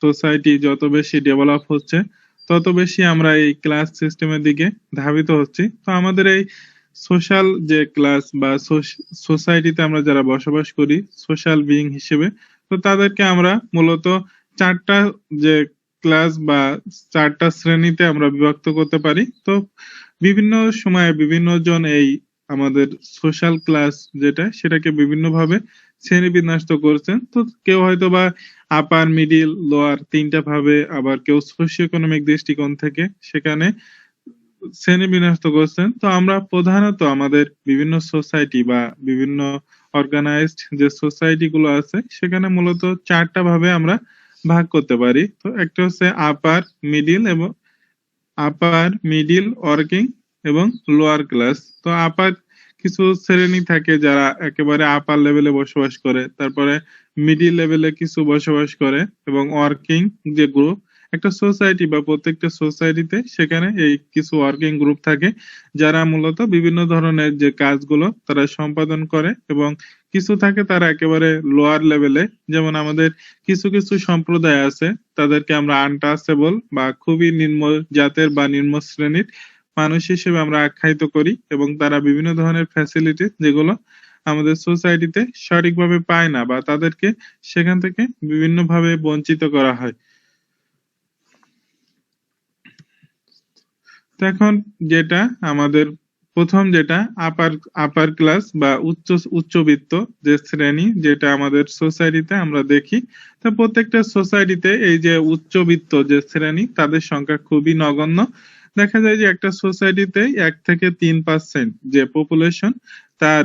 Society যত বেশি develop হচ্ছে তত বেশি আমরা এই ক্লাস সিস্টেমের দিকে ধাবিত হচ্ছি। তো আমাদের এই সোশ্যাল যে ক্লাস বা সোসাইটিতে আমরা যারা বসবাস করি সোশ্যাল বিইং হিসেবে, তো তাদেরকে আমরা মূলত চারটা যে ক্লাস বা চারটা শ্রেণীতে আমরা বিভক্ত করতে পারি। তো বিভিন্ন সময়ে বিভিন্ন জন এই আমাদের সোশ্যাল ক্লাস যেটা সেটাকে বিভিন্নভাবে শ্রেণীবিন্যস্ত করছেন। তো কেউ হয়তো বা আপার, মিডিল, লোয়ার তিনটা ভাবে, আবার কেউ সোশিও ইকোনমিক দৃষ্টিকোণ থেকে সেখানে শ্রেণীবিন্যস্ত করছেন। তো আমরা প্রধানত আমাদের বিভিন্ন সোসাইটি বা বিভিন্ন অর্গানাইজড যে সোসাইটি গুলো আছে সেখানে মূলত চারটা ভাবে আমরা ভাগ করতে পারি। তো একটা হচ্ছে আপার মিডিল ওয়ার্কিং এবং লোয়ার ক্লাস। তো আপার কিছু শ্রেণী থাকে যারা একেবারে আপার লেভেলে বসবাস করে, তারপরে মিডিল লেভেলে কিছু বসবাস করে, এবং ওয়ার্কিং যে গ্রুপ একটা সোসাইটি বা প্রত্যেকটা সোসাইটিতে সেখানে এই কিছু ওয়ার্কিং গ্রুপ থাকে যারা মূলত বিভিন্ন ধরনের যে কাজগুলো তারা সম্পাদন করে, এবং কিছু থাকে তারা একেবারে লোয়ার লেভেলে। যেমন আমাদের কিছু কিছু সম্প্রদায় আছে তাদেরকে আমরা আনটাচেবল বা খুবই নিম্ন জাতের বা নিম্ন শ্রেণীর মানুষ হিসেবে আমরা আখ্যায়িত করি, এবং তারা বিভিন্ন ধরনের ফ্যাসিলিটি যেগুলো আমাদের সোসাইটিতে সঠিকভাবে পায় না বা তাদেরকে সেখান থেকে বিভিন্নভাবে বঞ্চিত করা হয়। তো এখন যেটা আমাদের প্রথম যেটা আপার আপার ক্লাস বা উচ্চবিত্ত যে শ্রেণী যেটা আমাদের সোসাইটিতে আমরা দেখি। তো প্রত্যেকটা সোসাইটিতে এই যে উচ্চবিত্ত যে শ্রেণী তাদের সংখ্যা খুবই নগণ্য। দেখা যায় যে একটা সোসাইটিতে 1 থেকে 3% যে পপুলেশন তার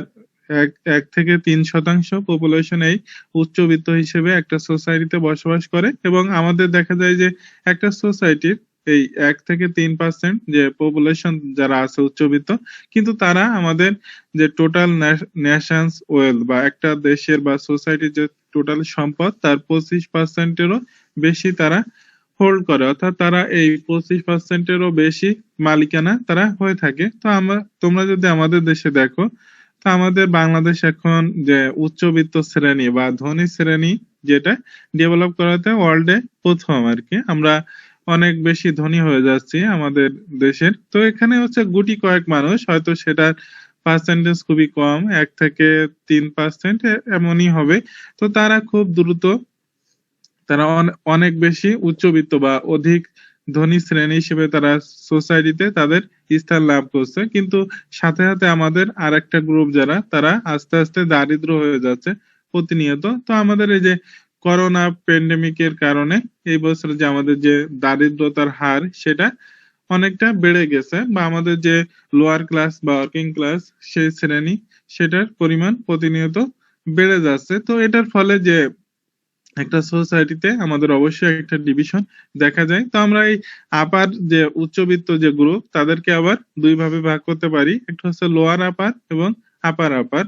1 থেকে 3% পপুলেশন এই উচ্চবিত্ত হিসেবে একটা সোসাইটিতে বসবাস করে, এবং আমাদের দেখা যায় যে একটা সোসাইটির এই 1 থেকে 3% যে পপুলেশন যারা আছে উচ্চবিত্ত, কিন্তু তারা আমাদের যে টোটাল নেশনস ওয়েলথ বা একটা দেশের বা সোসাইটির যে টোটাল সম্পদ তার 25%-এরও বেশি তারা হোল্ড করে, অর্থাৎ তারা এই 25%-এরও বেশি মালিকানা তারা হয়ে থাকে। তো তোমরা যদি আমাদের দেশে দেখো, তো আমাদের বাংলাদেশ এখন যে উচ্চবিত্ত শ্রেণী বা ধনী শ্রেণী যেটা ডেভেলপ করাতে ওয়ার্ল্ডে প্রথম আর কি, আমরা অনেক বেশি ধনী হয়ে যাচ্ছি আমাদের দেশের। তো এখানে হচ্ছে গুটি কয়েক মানুষ, হয়তো সেটার পার্সেন্টেজ খুবই কম, 1 থেকে 3% এমনই হবে। তো তারা খুব দ্রুত তারা অনেক বেশি উচ্চবিত্ত বা অধিক ধনী শ্রেণী হিসেবে তারা সোসাইটিতে তাদের স্থান লাভ করছে, কিন্তু সাথে সাথে আমাদের আরেকটা গ্রুপ যারা তারা আস্তে আস্তে দারিদ্র হয়ে যাচ্ছে প্রতিনিয়ত। তো আমাদের এই যে করোনা প্যান্ডেমিকের কারণে এই বছর যে আমাদের যে দারিদ্রতার হার সেটা অনেকটা বেড়ে গেছে, বা আমাদের যে লোয়ার ক্লাস বা ওয়ার্কিং ক্লাস সেই শ্রেণী সেটার পরিমাণ প্রতিনিয়ত বেড়ে যাচ্ছে। তো এটার ফলে যে একটা সোসাইটিতে আমাদের অবশ্যই একটা ডিভিশন দেখা যায়। তো আমরা এই আপার যে উচ্চবিত্ত যে গ্রুপ তাদেরকে আবার দুই ভাবে ভাগ করতে পারি, একটা হচ্ছে লোয়ার আপার এবং আপার আপার।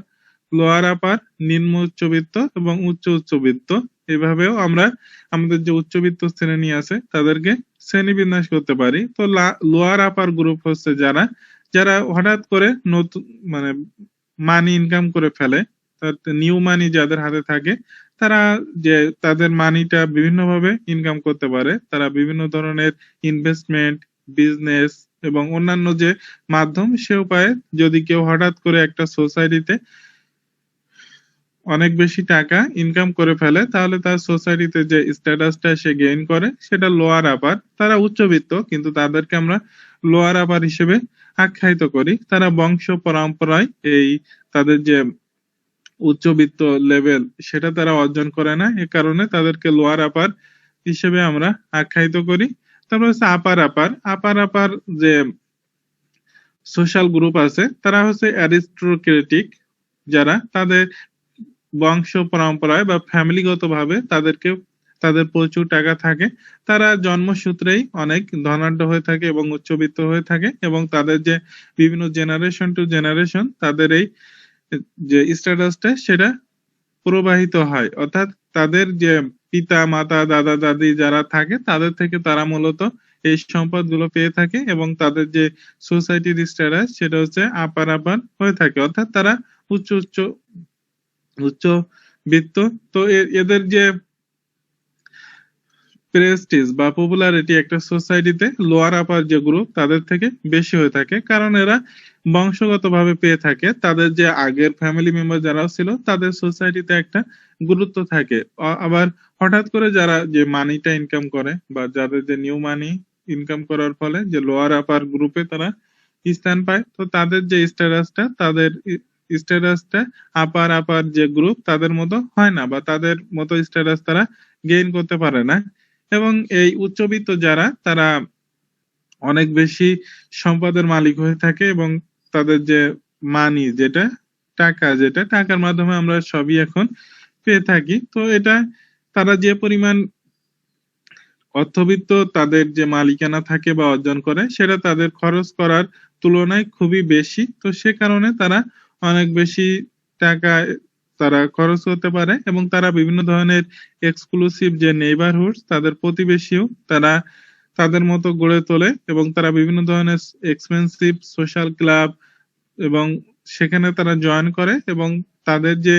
লোয়ার আপার নিম্ন উচ্চবিত্ত এবং উচ্চ উচ্চবিত্ত, এভাবেও আমরা আমাদের যে উচ্চবিত্ত শ্রেণী আছে তাদেরকে শ্রেণীবিন্যাস করতে পারি। তো লোয়ার আপার গ্রুপ হচ্ছে যারা যারা হঠাৎ করে নতুন মানে মানি ইনকাম করে ফেলে, নিউ মানি যাদের হাতে থাকে, তারা যে তাদের মানিটা বিভিন্নভাবে ইনকাম করতে পারে। তারা বিভিন্ন ধরনের ইনভেস্টমেন্ট, বিজনেস এবং অন্যান্য যে মাধ্যম সে উপায়ে যদি কেউ হঠাৎ করে একটা সোসাইটিতে অনেক বেশি টাকা ইনকাম করে ফেলে, তাহলে তার সোসাইটিতে যে স্ট্যাটাসটা সে গেইন করে সেটা লোয়ার আপার। তারা উচ্চবিত্ত কিন্তু তাদেরকে আমরা লোয়ার আপার হিসেবে আখ্যায়িত করি। তারা বংশ পরম্পরায় এই তাদের যে উচ্চবিত্ত লেভেল সেটা তারা অর্জন করে না, এ কারণে তাদেরকে লোয়ার আপার হিসেবে আমরা আখ্যায়িত করি। তারপর হচ্ছে আপার আপার। আপার আপার যে সোশ্যাল গ্রুপ আছে তারা হচ্ছে অ্যারিস্টোক্রেটিক, যারা তাদের বংশ পরম্পরায় বা ফ্যামিলিগত ভাবে তাদের প্রচুর টাকা থাকে। তারা জন্মসূত্রেই অনেক ধনাঢ্য হয়ে থাকে এবং উচ্চবিত্ত হয়ে থাকে, এবং তাদের যে বিভিন্ন জেনারেশন টু জেনারেশন তাদের এই যে স্ট্যাটাসটা সেটা প্রবাহিত হয়, অর্থাৎ তাদের যে পিতা মাতা দাদা দাদি যারা থাকে তাদের থেকে তারা মূলত এই সম্পদগুলো পেয়ে থাকে, এবং তাদের যে সোসাইটির স্ট্যাটাস সেটা হচ্ছে আপার আপার হয়ে থাকে, অর্থাৎ তারা উচ্চ উচ্চ উচ্চ বিত্ত। তো এদের যে প্রেস্টিজ বা পপুলারিটি একটা সোসাইটিতে লোয়ার আপার যে গ্রুপ তাদের থেকে বেশি হয়ে থাকে, কারণ এরা বংশগতভাবে পেয়ে থাকে। তাদের যে আগের ফ্যামিলি মেম্বার যারা ছিল তাদের সোসাইটিতে একটা গুরুত্ব থাকে। আবার হঠাৎ করে যারা যে মানিটা ইনকাম করে বা যাদের যে নিউ মানি ইনকাম করার ফলে যে লোয়ার আপার গ্রুপে তারা স্থান পায়, তো তাদের যে স্ট্যাটাসটা তাদের স্ট্যাটাসটা আপার আপার যে গ্রুপ তাদের মতো হয় না, বা তাদের মতো স্ট্যাটাস তারা গেইন করতে পারে না। এবং এই উচ্চবিত্ত যারা তারা অনেক বেশি সম্পদের মালিক হয়ে থাকে, এবং তাদের যে মানি যেটা টাকা, যেটা টাকার মাধ্যমে আমরা সবই এখন পেয়ে থাকি। তো এটা তারা যে পরিমাণ অর্থবিত্ত তাদের যে মালিকানা থাকে বা অর্জন করে সেটা তাদের খরচ করার তুলনায় খুবই বেশি। তো সে কারণে তারা অনেক বেশি টাকা তারা খরচ করতে পারে, এবং তারা বিভিন্ন ধরনের এক্সক্লুসিভ যে নেইবারহুড তাদের প্রতিবেশীও তারা তাদের মতো গড়ে তোলে, এবং তারা বিভিন্ন ধরনের এক্সপেন্সিভ সোশ্যাল ক্লাব এবং সেখানে তারা জয়েন করে, এবং তাদের যে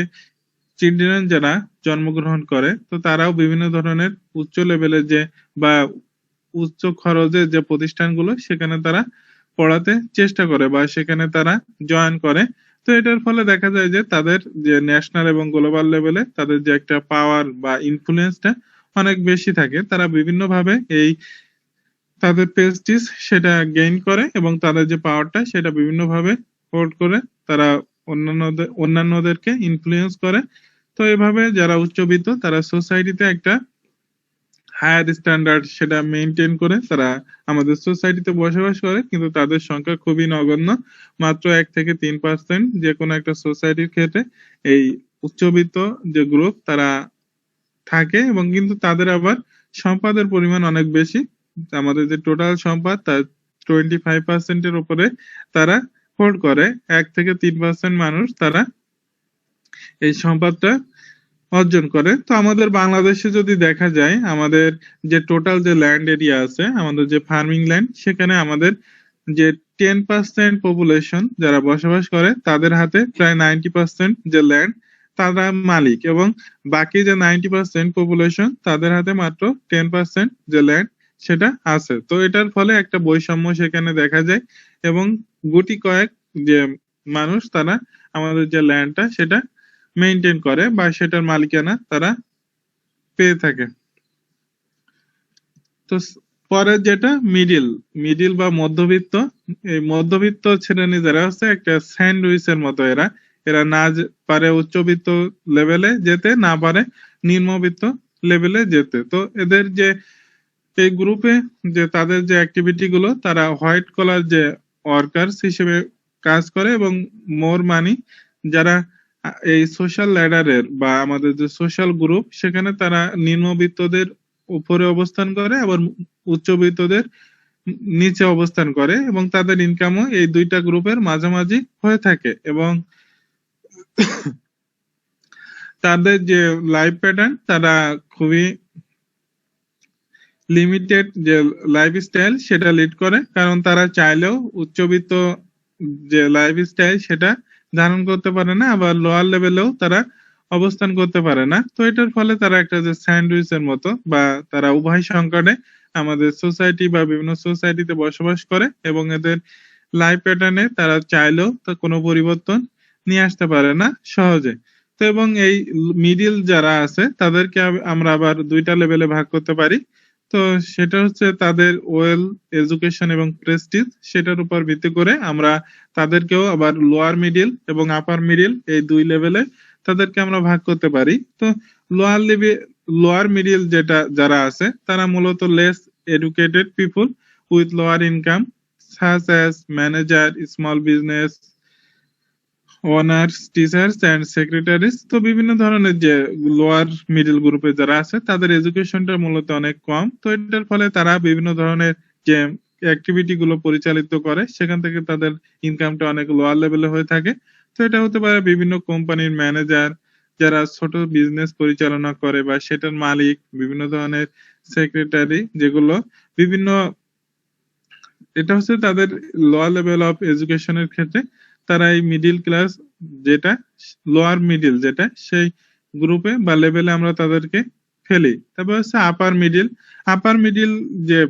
চিলড্রেন যারা জন্মগ্রহণ করে তো তারাও বিভিন্ন ধরনের উচ্চ লেভেলের যে বা উচ্চ খরচের যে প্রতিষ্ঠানগুলো সেখানে তারা পড়াতে চেষ্টা করে বা সেখানে তারা জয়েন করে। তো এটার ফলে দেখা যায় যে তাদের যে ন্যাশনাল এবং গ্লোবাল লেভেলে তাদের যে একটা পাওয়ার বা ইনফ্লুয়েন্সটা অনেক বেশি থাকে। তারা বিভিন্নভাবে এই তাদের প্রেস্টিজ সেটা গেইন করে, এবং তাদের যে পাওয়ারটা সেটা বিভিন্নভাবে হোল্ড করে তারা অন্যান্যদেরকে ইনফ্লুয়েন্স করে। তো এভাবে যারা উচ্চবিত্ত তারা সোসাইটিতে একটা হায়ার স্ট্যান্ডার্ড সেটা মেনটেন করে তারা আমাদের সোসাইটিতে বসবাস করে, কিন্তু তাদের সংখ্যা খুবই নগণ্য। মাত্র 1 থেকে 3% যে কোনো একটা সোসাইটির ক্ষেত্রে এই উচ্চবিত্ত যে গ্রুপ তারা থাকে, এবং কিন্তু তাদের আবার সম্পদের পরিমাণ অনেক বেশি। আমাদের যে টোটাল সম্পদ তার 25% এর উপরে তারা হোল্ড করে। 1 থেকে 3% মানুষ তারা এই সম্পদটা অর্জন করে। তো আমাদের বাংলাদেশে যদি দেখা যায় আমাদের যে টোটাল যে ল্যান্ড এরিয়া আছে, আমাদের যে ফার্মিং ল্যান্ড, সেখানে আমাদের যে 10% পপুলেশন যারা বসবাস করে তাদের হাতে প্রায় 90% যে ল্যান্ড তারা মালিক, এবং বাকি যে 90% পপুলেশন তাদের হাতে মাত্র 10% যে ল্যান্ড সেটা আছে। তো এটার ফলে একটা বৈষম্য সেখানে দেখা যায়, এবং গুটি কয়েক যে মানুষ তারা আমাদের যে ল্যান্ডটা সেটা মেইনটেইন করে বা সেটার মালিকানা তারা পেয়ে থাকে। তো পরের যেটা মিডিল মিডিল বা মধ্যবিত্ত, এই মধ্যবিত্ত শ্রেণী যারা আছে একটা স্যান্ডউইচের মতো। এরা এরা না পারে উচ্চবিত্ত লেভেলে যেতে, না পারে নিম্নবিত্ত লেভেলে যেতে। তো এদের যে এই গ্রুপে যে তাদের যে অ্যাক্টিভিটি গুলো, তারা হোয়াইট কলার যে ওয়ার্কার্স হিসেবে কাজ করে, এবং মোর মানি যারা এই সোশ্যাল ল্যাডারের বা আমাদের যে সোশ্যাল গ্রুপ সেখানে তারা নিম্নবিত্তদের উপরে অবস্থান করে, আবার উচ্চবিত্তদের নিচে অবস্থান করে, এবং তাদের ইনকামও এই দুইটা গ্রুপের মাঝামাঝি হয়ে থাকে। এবং তাদের যে লাইফ প্যাটার্ন তারা খুবই লিমিটেড যে লাইফস্টাইল সেটা লিড করে, কারণ তারা চাইলেও উচ্চবিত্ত যে লাইফস্টাইল সেটা ধারণ করতে পারে না, আবার লোয়ার লেভেলেও তারা অবস্থান করতে পারে না। তো এটার ফলে তারা একটা যে স্যান্ডউইচের মতো বা তারা উভয় সংকটে আমাদের সোসাইটি বা বিভিন্ন সোসাইটিতে বসবাস করে, এবং এদের লাইফ প্যাটার্নে তারা চাইলেও তো কোনো পরিবর্তন নিয়ে আসতে পারে না সহজে। তো এবং এই মিডিল যারা আছে তাদেরকে আমরা আবার দুইটা লেভেলে ভাগ করতে পারি। তো সেটা হচ্ছে তাদের ওয়েল এডুকেশন এবং প্রেস্টিজ, সেটার উপর ভিত্তি করে আমরা তাদেরকেও আবার লোয়ার মিডিল এবং আপার মিডিল এই দুই লেভেলে তাদেরকে আমরা ভাগ করতে পারি। তো লোয়ার লেভেল লোয়ার মিডিল যেটা যারা আছে তারা মূলত less educated people with lower income such as manager, small business owners, teachers and secretaries. তো বিভিন্ন ধরনের যে লোয়ার মিডল গ্রুপে যারা আছে তাদের এডুকেশনটা মূলত অনেক কম। তো এটার ফলে তারা বিভিন্ন ধরনের যে অ্যাক্টিভিটি গুলো পরিচালিত করে সেখান থেকে তাদের ইনকামটা অনেক লোয়ার লেভেলে হয়ে থাকে। তো এটা হতে পারে বিভিন্ন কোম্পানির ম্যানেজার যারা ছোট বিজনেস পরিচালনা করে, বা সেটার মালিক, বিভিন্ন ধরনের সেক্রেটারি যেগুলো বিভিন্ন, এটা হচ্ছে তাদের লোয়ার লেভেল অফ এডুকেশনের ক্ষেত্রে তারা এই মিডিল ক্লাস যেটা লোয়ার মিডিল যেটা সেই গ্রুপে বা লেভেলে আমরা তাদেরকে ফেলি। তারপর হচ্ছে আপার মিডিল যে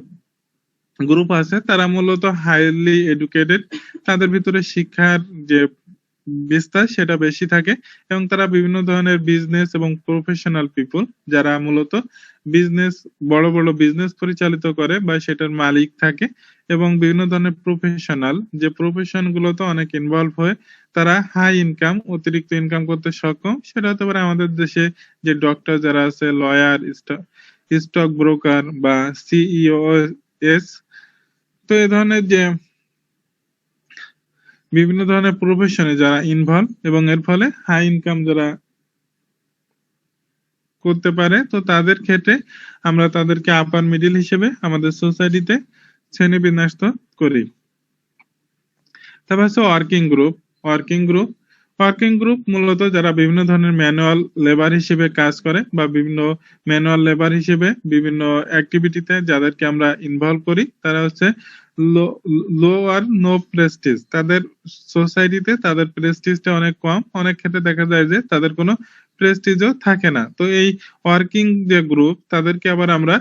গ্রুপ আছে তারা মূলত হাইলি এডুকেটেড, তাদের ভিতরে শিক্ষার যে বিস্তার সেটা বেশি থাকে এবং তারা বিভিন্ন ধরনের বিজনেস এবং প্রফেশনাল পিপল, যারা মূলত বিজনেস, বড় বড় বিজনেস পরিচালিত করে বা সেটার মালিক থাকে এবং বিভিন্ন ধরনের প্রফেশনাল যে প্রফেশন গুলোতে অনেক ইনভলভ হয়ে তারা হাই ইনকাম, অতিরিক্ত ইনকাম করতে সক্ষম। সেটা হতে পারে আমাদের দেশে যে ডক্টর যারা আছে, লয়ার, স্টক ব্রোকার বা সিইও এস। তো এই ধরনের যে বিভিন্ন ধরনের প্রফেশনে যারা ইনভলভ এবং এর ফলে হাই ইনকাম যারা করতে পারে, তো তাদের ক্ষেত্রে আমরা তাদেরকে আপার মিডিল হিসেবে আমাদের সোসাইটিতে শ্রেণীবিন্যস্ত করি। তারপর হচ্ছে ওয়ার্কিং গ্রুপ মূলত যারা বিভিন্ন ধরনের ম্যানুয়াল লেবার হিসেবে কাজ করে বা বিভিন্ন ম্যানুয়াল লেবার হিসেবে বিভিন্ন অ্যাক্টিভিটিতে যাদেরকে আমরা ইনভলভ করি, তারা হচ্ছে লো আর নো প্রেস্টিজ। তাদের সোসাইটিতে তাদের প্রেস্টিজটা অনেক কম, অনেক ক্ষেত্রে দেখা যায় যে তাদের কোনো প্রেস্টিজও থাকে না। তো এই ওয়ার্কিং যে গ্রুপ তাদেরকে আবার আমরা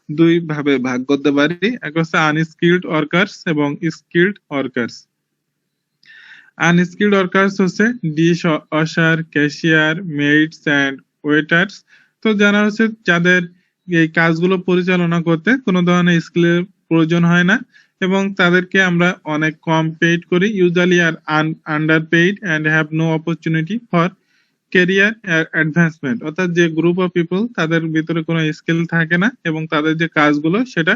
দুই ভাবে ভাগ করতে পারি, এক হচ্ছে আনস্কিল্ড ওয়ার্কার্স এবং স্কিল্ড ওয়ার্কার্স। আনস্কিল্ড ওয়ার্কার্স হচ্ছে dish washer, cashier, maids and waiters. তো যারা হচ্ছে যাদের এই কাজগুলো পরিচালনা করতে কোনো ধরনের স্কিলের প্রয়োজন হয় না এবং তাদেরকে আমরা অনেক কম পেইড করি, usually are under paid and have no opportunity for career advancement. অর্থাৎ যে গ্রুপ অফ পিপল তাদের ভিতরে কোনো স্কিল থাকে না এবং তাদের যে কাজগুলো সেটা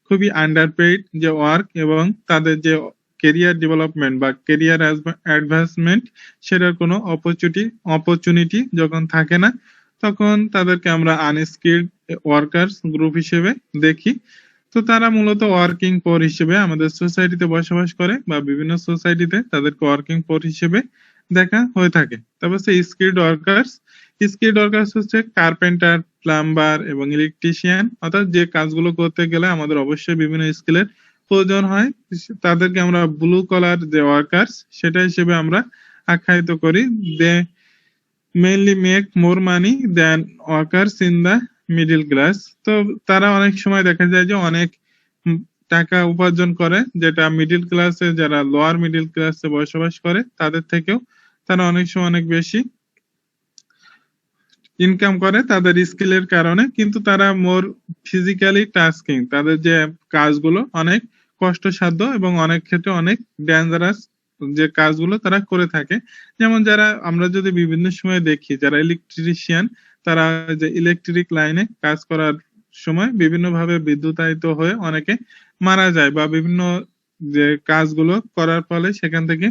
খুবই আন্ডার পেইড যে ওয়ার্ক, এবং তাদের যে ক্যারিয়ার ডেভেলপমেন্ট বা ক্যারিয়ার অ্যাডভান্সমেন্ট সেটার কোনো অপরচুনিটি যখন থাকে না, তখন তাদেরকে আমরা আনস্কিল্ড ওয়ার্কার্স গ্রুপ হিসেবে দেখি। তো তারা মূলত ওয়ার্কিং পোর হিসেবে আমাদের সোসাইটিতে বসবাস করে বা বিভিন্ন সোসাইটিতে তাদেরকে ওয়ার্কিং পোর হিসেবে দেখা হয়ে থাকে। তারপর হচ্ছে স্কিল্ড ওয়ার্কার্স হচ্ছে কার্পেন্টার, প্লাম্বার এবং ইলেকট্রিশিয়ান। অর্থাৎ যে কাজগুলো করতে গেলে আমাদের অবশ্যই বিভিন্ন স্কিলের প্রয়োজন হয়, তাদেরকে আমরা ব্লু কলার যে ওয়ার্কার্স সেটা হিসেবে আমরা আখ্যায়িত করি। They mainly make more money than workers in the middle class. তো তারা অনেক সময় দেখা যায় যে অনেক টাকা উপার্জন করে, যেটা মিডল ক্লাসে, যারা লোয়ার মিডল ক্লাসে বসবাস করে তাদের থেকেও তারা অনেক সময় অনেক বেশি ইনকাম করে তাদের স্কিলের কারণে। কিন্তু তারা মোর ফিজিক্যালি টাস্কিং, তাদের যে কাজগুলো অনেক কষ্টসাধ্য এবং অনেক ক্ষেত্রে অনেক ডেঞ্জারাস যে কাজগুলো তারা করে থাকে। যেমন যারা আমরা যদি বিভিন্ন সময় দেখি যারা ইলেকট্রিশিয়ান, তারা যে ইলেকট্রিক লাইনে কাজ করার সময় বিভিন্ন ভাবে বিদ্যুতায়িত হয়ে অনেকে মারা যায় বা বিভিন্ন যে কাজগুলো করার ফলে সেখান থেকে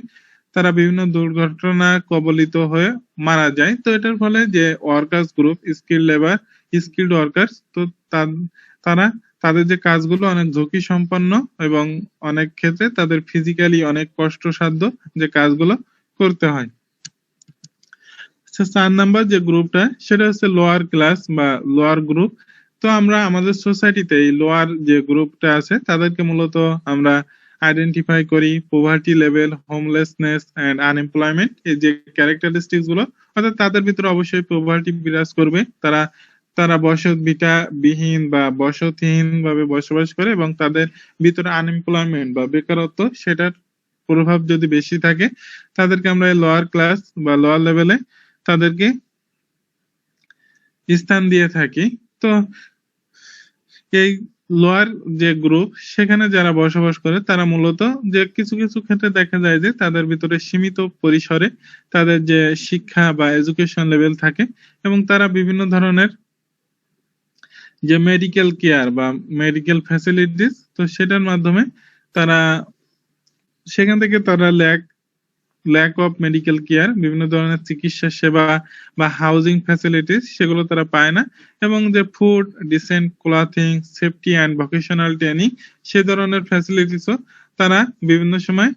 তারা বিভিন্ন দুর্ঘটনা কবলিত হয়ে মারা যায়। তো এটার ফলে যে ওয়ার্কার্স গ্রুপ, স্কিল্ড ওয়ার্কার্স, তো তারা তাদের যে কাজগুলো অনেক ঝুঁকি সম্পন্ন এবং অনেক ক্ষেত্রে তাদের ফিজিক্যালি অনেক কষ্টসাধ্য যে কাজগুলো করতে হয়। 4 নাম্বার যে গ্রুপটা সেটা হচ্ছে লোয়ার ক্লাস বা লোয়ার গ্রুপ। তো আমরা আমাদের সোসাইটিতে এই লোয়ার যে গ্রুপটা আছে তাদেরকে মূলত আমরা আইডেন্টিফাই করি poverty level, homelessness and unemployment, এই যে ক্যারেক্টারিস্টিক্স গুলো। অর্থাৎ তাদের ভিতরে অবশ্যই পভার্টি বিরাজ করবে, তারা তারা বিহীন বা বসতহীন ভাবে বসবাস করে এবং তাদের ভিতরে আনএমপ্লয়মেন্ট বা বেকারত্ব সেটার প্রভাব যদি বেশি থাকে, তাদেরকে আমরা লোয়ার ক্লাস বা লোয়ার লেভেলে তাদেরকে স্থান দিয়ে থাকি। তো এই লোয়ার যে গ্রুপ সেখানে যারা বসবাস করে তারা মূলত যে কিছু কিছু ক্ষেত্রে দেখা যায় যে তাদের ভিতরে সীমিত পরিসরে তাদের যে শিক্ষা বা এডুকেশন লেভেল থাকে এবং তারা বিভিন্ন ধরনের যে মেডিকেল কেয়ার বা মেডিকেল ফ্যাসিলিটিস, তো সেটার মাধ্যমে তারা সেখান থেকে তারা ল্যাক অফ মেডিকেল কেয়ার, বিভিন্ন ধরনের চিকিৎসা সেবা বা হাউজিং ফ্যাসিলিটিস সেগুলো তারা পায় না, এবং যে food, decent clothing, safety and vocational training সে ধরনের ফ্যাসিলিটিসও তারা বিভিন্ন সময়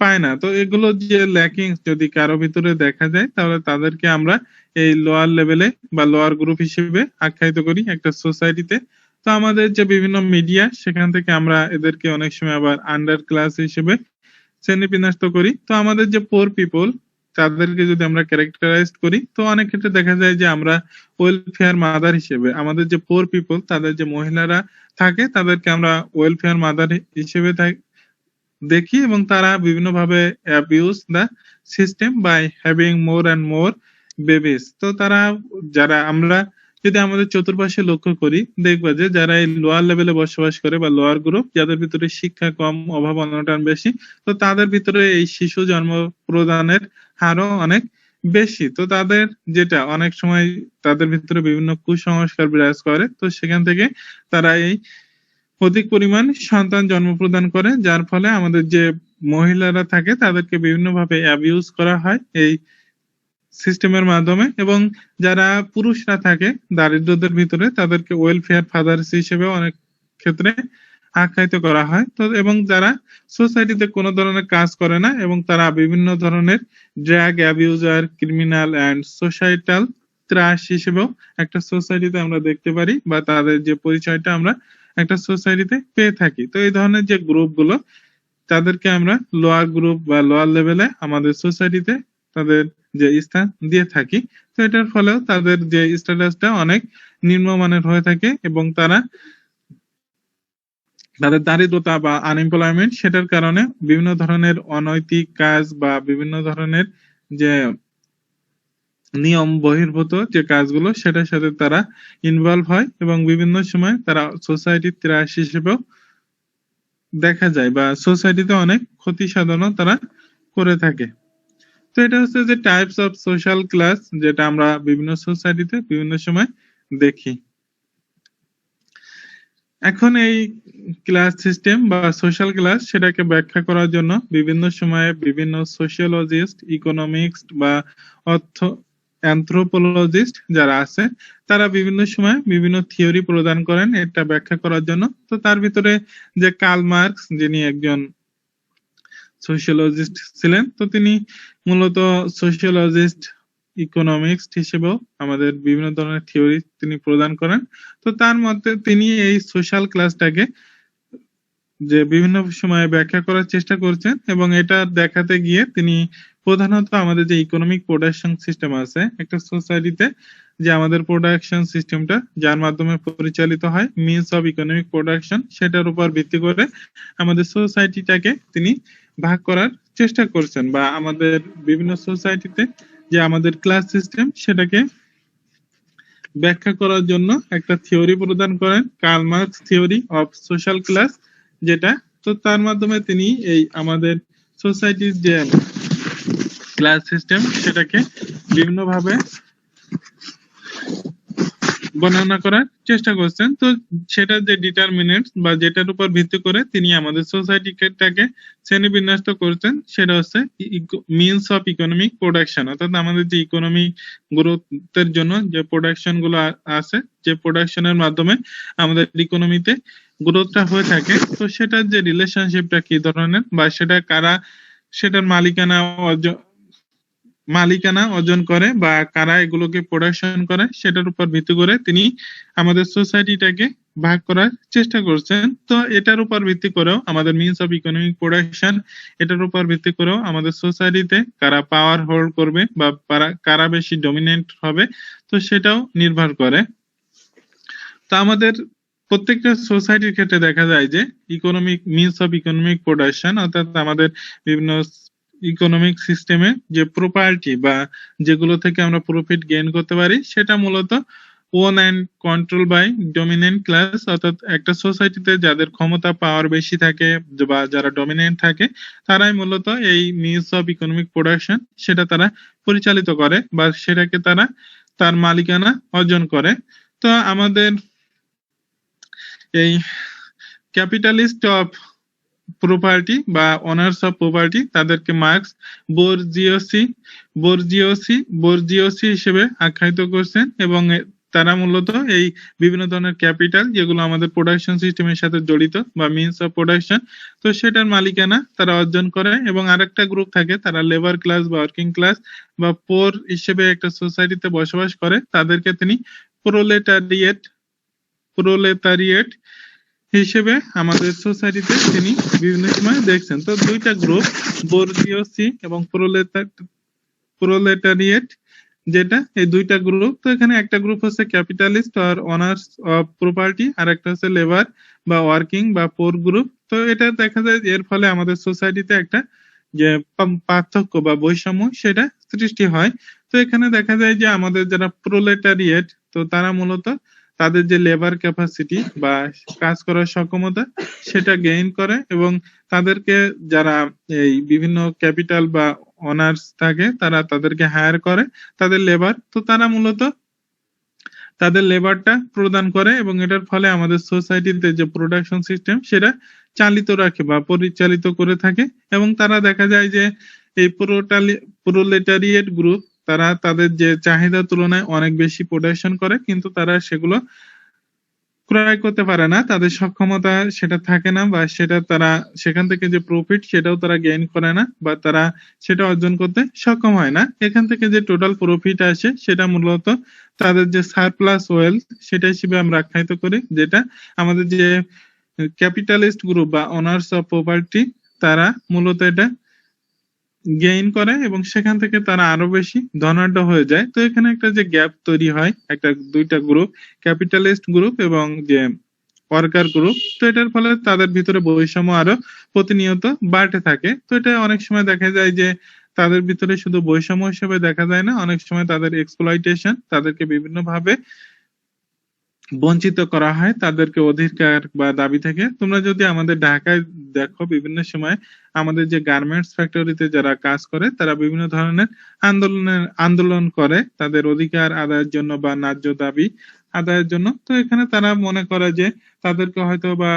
পায় না। তো এগুলো যে ল্যাকিং যদি কারো ভিতরে দেখা যায় তাহলে তাদেরকে আমরা এই লোয়ার লেভেলে বা লোয়ার গ্রুপ হিসেবে আখ্যায়িত করি একটা সোসাইটিতে। তো আমাদের যে বিভিন্ন মিডিয়া সেখান থেকে আমরা এদেরকে অনেক সময় আবার আন্ডার ক্লাস হিসেবে শ্রেণীবিন্যস্ত করি। তো আমাদের যে পোর পিপল, তাদেরকে যদি আমরা ক্যারেক্টারাইজ করি, তো অনেক ক্ষেত্রে দেখা যায় যে আমরা ওয়েলফেয়ার মাদার হিসেবে আমাদের যে পোর পিপল, তাদের যে মহিলারা থাকে তাদেরকে আমরা ওয়েলফেয়ার মাদার হিসেবে দেখি, এবং তারা বিভিন্নভাবে abuse the system by having more and more babies. তো তারা, যারা আমরা যদি আমাদের চতুর্পাশে লক্ষ্য করি, দেখবা যে যারা এই লোয়ার লেভেলে বসবাস করে বা লোয়ার গ্রুপ, যাদের ভিতরে শিক্ষা কম, অভাব অনটন বেশি, তো তাদের ভিতরে এই শিশু জন্ম প্রদানের হারও অনেক বেশি। তো তাদের যেটা অনেক সময় তাদের ভিতরে বিভিন্ন কুসংস্কার বিরাজ করে, তো সেখান থেকে তারা এই অধিক পরিমাণ সন্তান জন্ম প্রদান করে, যার ফলে আমাদের যে মহিলারা থাকে তাদেরকে বিভিন্নভাবে অ্যাবিউজ করা হয় এই সিস্টেমের মাধ্যমে, এবং যারা পুরুষরা থাকে দারিদ্রদের ভিতরে তাদেরকে ওয়েলফেয়ার ফাদার্স হিসেবে অনেক ক্ষেত্রে আখ্যায়িত করা হয়। তো এবং যারা সোসাইটিতে কোনো ধরনের কাজ করে না এবং তারা বিভিন্ন ধরনের drug abuser, criminal and societal ত্রাস হিসেবেও একটা সোসাইটিতে আমরা দেখতে পারি, বা তাদের যে পরিচয়টা আমরা একটা সোসাইটিতে পেয়ে থাকি। তো এই ধরনের যে গ্রুপগুলো, তাদেরকে আমরা লোয়ার গ্রুপ বা লোয়ার লেভেলে আমাদের সোসাইটিতে তাদের যে স্থান দিয়ে থাকি। তো এটার ফলেও তাদের যে স্ট্যাটাসটা অনেক নিম্নমানের হয়ে থাকে, এবং তারা তাদের দারিদ্রতা বা আনএমপ্লয়মেন্ট, সেটার কারণে বিভিন্ন ধরনের অনৈতিক কাজ বা বিভিন্ন ধরনের যে নিয়ম বহির্ভূত যে কাজগুলো, সেটার সাথে তারা ইনভলভ হয়, এবং বিভিন্ন সময় তারা সোসাইটির ত্রাস হিসেবেও দেখা যায়, বা সোসাইটিতে অনেক ক্ষতি সাধনও তারা করে থাকে। তো এটা হচ্ছে যে টাইপস অফ সোশ্যাল ক্লাস, যেটা আমরা বিভিন্ন সোসাইটিতে বিভিন্ন সময় দেখি। এখন এই ক্লাস সিস্টেম বা সোশ্যাল ক্লাস, সেটাকে ব্যাখ্যা করার জন্য বিভিন্ন সময়ে বিভিন্ন সোশিওলজিস্ট, ইকোনমিক্স বা অর্থ অ্যানথ্রোপোলজিস্ট যারা আছে, তারা বিভিন্ন সময় বিভিন্ন থিওরি প্রদান করেন এটা ব্যাখ্যা করার জন্য। তো তার ভিতরে যে কার্ল মার্কস, যিনি একজন সোশিওলজিস্ট ছিলেন, তো তিনি মূলত সোশিওলজিস্ট, ইকোনমিক্স হিসেবেও আমাদের বিভিন্ন ধরনের থিওরি তিনি প্রদান করেন। তো তার মধ্যে তিনি এই সোশ্যাল ক্লাসটাকে যে বিভিন্ন সময়ে ব্যাখ্যা করার চেষ্টা করছেন, এবং এটা দেখাতে গিয়ে তিনি প্রধানত আমাদের যে ইকোনমিক প্রোডাকশন সিস্টেম আছে একটা সোসাইটিতে, যে আমাদের প্রোডাকশন সিস্টেমটা যার মাধ্যমে পরিচালিত হয়, মিনস অফ ইকোনমিক প্রোডাকশন, সেটার উপর ভিত্তি করে আমাদের সোসাইটিটাকে তিনি ভাগ করার চেষ্টা করছেন, বা আমাদের বিভিন্ন সোসাইটিতে যে আমাদের ক্লাস সিস্টেম, সেটাকে ব্যাখ্যা করার জন্য একটা থিওরি প্রদান করেন, Karl Marx theory of social class যেটা। তো তার মাধ্যমে তিনি এই আমাদের সোসাইটির যে ক্লাস সিস্টেম, সেটাকে বিভিন্নভাবে বর্ণনা করার চেষ্টা করছেন। তো সেটা যে ডিটারমিনেন্টস বা যেটার উপর ভিত্তি করে তিনি আমাদের সোসাইটিটাকে শ্রেণীবিন্যস্ত করছেন, সেটা হচ্ছে মিনস অফ ইকোনমিক প্রোডাকশন, অর্থাৎ আমাদের যে ইকোনমি গ্রোথের জন্য যে প্রোডাকশন গুলো আছে, যে প্রোডাকশনের মাধ্যমে আমাদের ইকোনমিতে গ্রোথটা হয়ে থাকে, তো সেটার যে রিলেশনশিপটা কি ধরনের, বা সেটা কারা সেটার মালিকানা অর্জন করে, বা কারা এগুলোকে প্রোডাকশন করে, সেটার উপর ভিত্তি করে তিনি আমাদের সোসাইটিটাকে ভাগ করার চেষ্টা করছেন। তো এটার উপর ভিত্তি করেও আমাদের মিনস অফ ইকোনমিক প্রোডাকশন, এটার উপর ভিত্তি করেও আমাদের সোসাইটিতে কারা পাওয়ার হোল্ড করবে বা কারা বেশি ডমিনেন্ট হবে, তো সেটাও নির্ভর করে। তো আমাদের প্রত্যেকটা সোসাইটির ক্ষেত্রে দেখা যায় যে economic means of economic production, অর্থাৎ আমাদের বিভিন্ন ইকোনমিক সিস্টেমে যে প্রপার্টি বা যেগুলো থেকে আমরা প্রফিট গেইন করতে পারি, সেটা মূলত own and control by dominant class, অর্থাৎ একটা সোসাইটিতে যাদের ক্ষমতা পাওয়ার বেশি থাকে বা যারা ডমিনেন্ট থাকে, তারাই মূলত এই মিনস অফ ইকোনমিক প্রোডাকশন সেটা তারা পরিচালিত করে, বা সেটাকে তারা তার মালিকানা অর্জন করে। তো আমাদের এই ক্যাপিটালিস্ট অফ প্রপার্টি বা অনার্স অফ প্রপার্টি, তাদেরকে মার্কস বর্জিওসি হিসেবে আখ্যায়িত করছেন, এবং তারা মূলত এই বিভিন্ন ধরনের ক্যাপিটাল যেগুলো আমাদের প্রোডাকশন সিস্টেমের সাথে জড়িত বা মিনস অফ প্রোডাকশন, তো সেটার মালিকানা তারা অর্জন করে। এবং আরেকটা গ্রুপ থাকে, তারা লেবার ক্লাস বা ওয়ার্কিং ক্লাস বা পোর হিসেবে একটা সোসাইটিতে বসবাস করে, তাদেরকে তিনি প্রোলেতারিয়েট হিসেবে আমাদের সোসাইটিতে তিনি বিভিন্ন সময় দেখছেন। তো দুইটা গ্রুপ, বর্জিওসি এবং প্রোলেটারিয়েট, যেটা এই দুইটা গ্রুপ। তো এখানে একটা গ্রুপ হচ্ছে ক্যাপিটালিস্ট আর অনার্স অফ প্রপার্টি, আর একটা হচ্ছে লেবার বা ওয়ার্কিং বা পোর গ্রুপ। তো এটা দেখা যায় যে এর ফলে আমাদের সোসাইটিতে একটা যে পার্থক্য বা বৈষম্য সেটা সৃষ্টি হয়। তো এখানে দেখা যায় যে আমাদের যারা প্রোলেটারিয়েট, তো তারা মূলত তাদের যে লেবার ক্যাপাসিটি বা কাজ করার সক্ষমতা সেটা গেইন করে, এবং তাদেরকে যারা এই বিভিন্ন ক্যাপিটাল বা অনার্স থাকে তারা তাদেরকে হায়ার করে তাদের লেবার। তো তারা মূলত তাদের লেবারটা প্রদান করে, এবং এটার ফলে আমাদের সোসাইটিতে যে প্রোডাকশন সিস্টেম সেটা চালিত রাখে বা পরিচালিত করে থাকে। এবং তারা দেখা যায় যে এই প্রোলেটারিয়েট গ্রুপ তারা তাদের যে চাহিদার তুলনায় অনেক বেশি প্রোডাকশন করে, কিন্তু তারা সেগুলো ক্রয় করতে পারে না, তাদের সক্ষমতা সেটা থাকে না, বা সেটা তারা সেখান থেকে যে প্রফিট সেটাও তারা গেইন করে না, বা তারা সেটা অর্জন করতে সক্ষম হয় না। এখান থেকে যে টোটাল প্রফিট আসে সেটা মূলত তাদের যে সারপ্লাস ওয়েলথ সেটা হিসেবে আমরা আখ্যায়িত করি, যেটা আমাদের যে ক্যাপিটালিস্ট গ্রুপ বা অনার্স অফ প্রপার্টি তারা মূলত এটা গেইন করে, এবং সেখান থেকে তারা আরো বেশি ধনাঢ্য হয়ে যায়। তো এখানে একটা যে গ্যাপ তৈরি হয়, একটা দুইটা গ্রুপ, ক্যাপিটালিস্ট গ্রুপ এবং যে ওয়ার্কার গ্রুপ, তো এটার ফলে তাদের ভিতরে বৈষম্য আরো প্রতিনিয়ত বাড়তে থাকে। তো এটা অনেক সময় দেখা যায় যে তাদের ভিতরে শুধু বৈষম্য হিসেবে দেখা যায় না, অনেক সময় তাদের এক্সপ্লয়টেশন, তাদেরকে বিভিন্ন ভাবে বঞ্চিত করা হয় তাদেরকে অধিকার বা দাবি থেকে। তোমরা যদি আমাদের ঢাকায় দেখো, বিভিন্ন সময় আমাদের যে গার্মেন্টস ফ্যাক্টরিতে যারা কাজ করে তারা বিভিন্ন ধরনের আন্দোলন করে তাদের অধিকার আদায়ের জন্য বা ন্যায্য দাবি আদায়ের জন্য। তো এখানে তারা মনে করে যে তাদেরকে হয়তো বা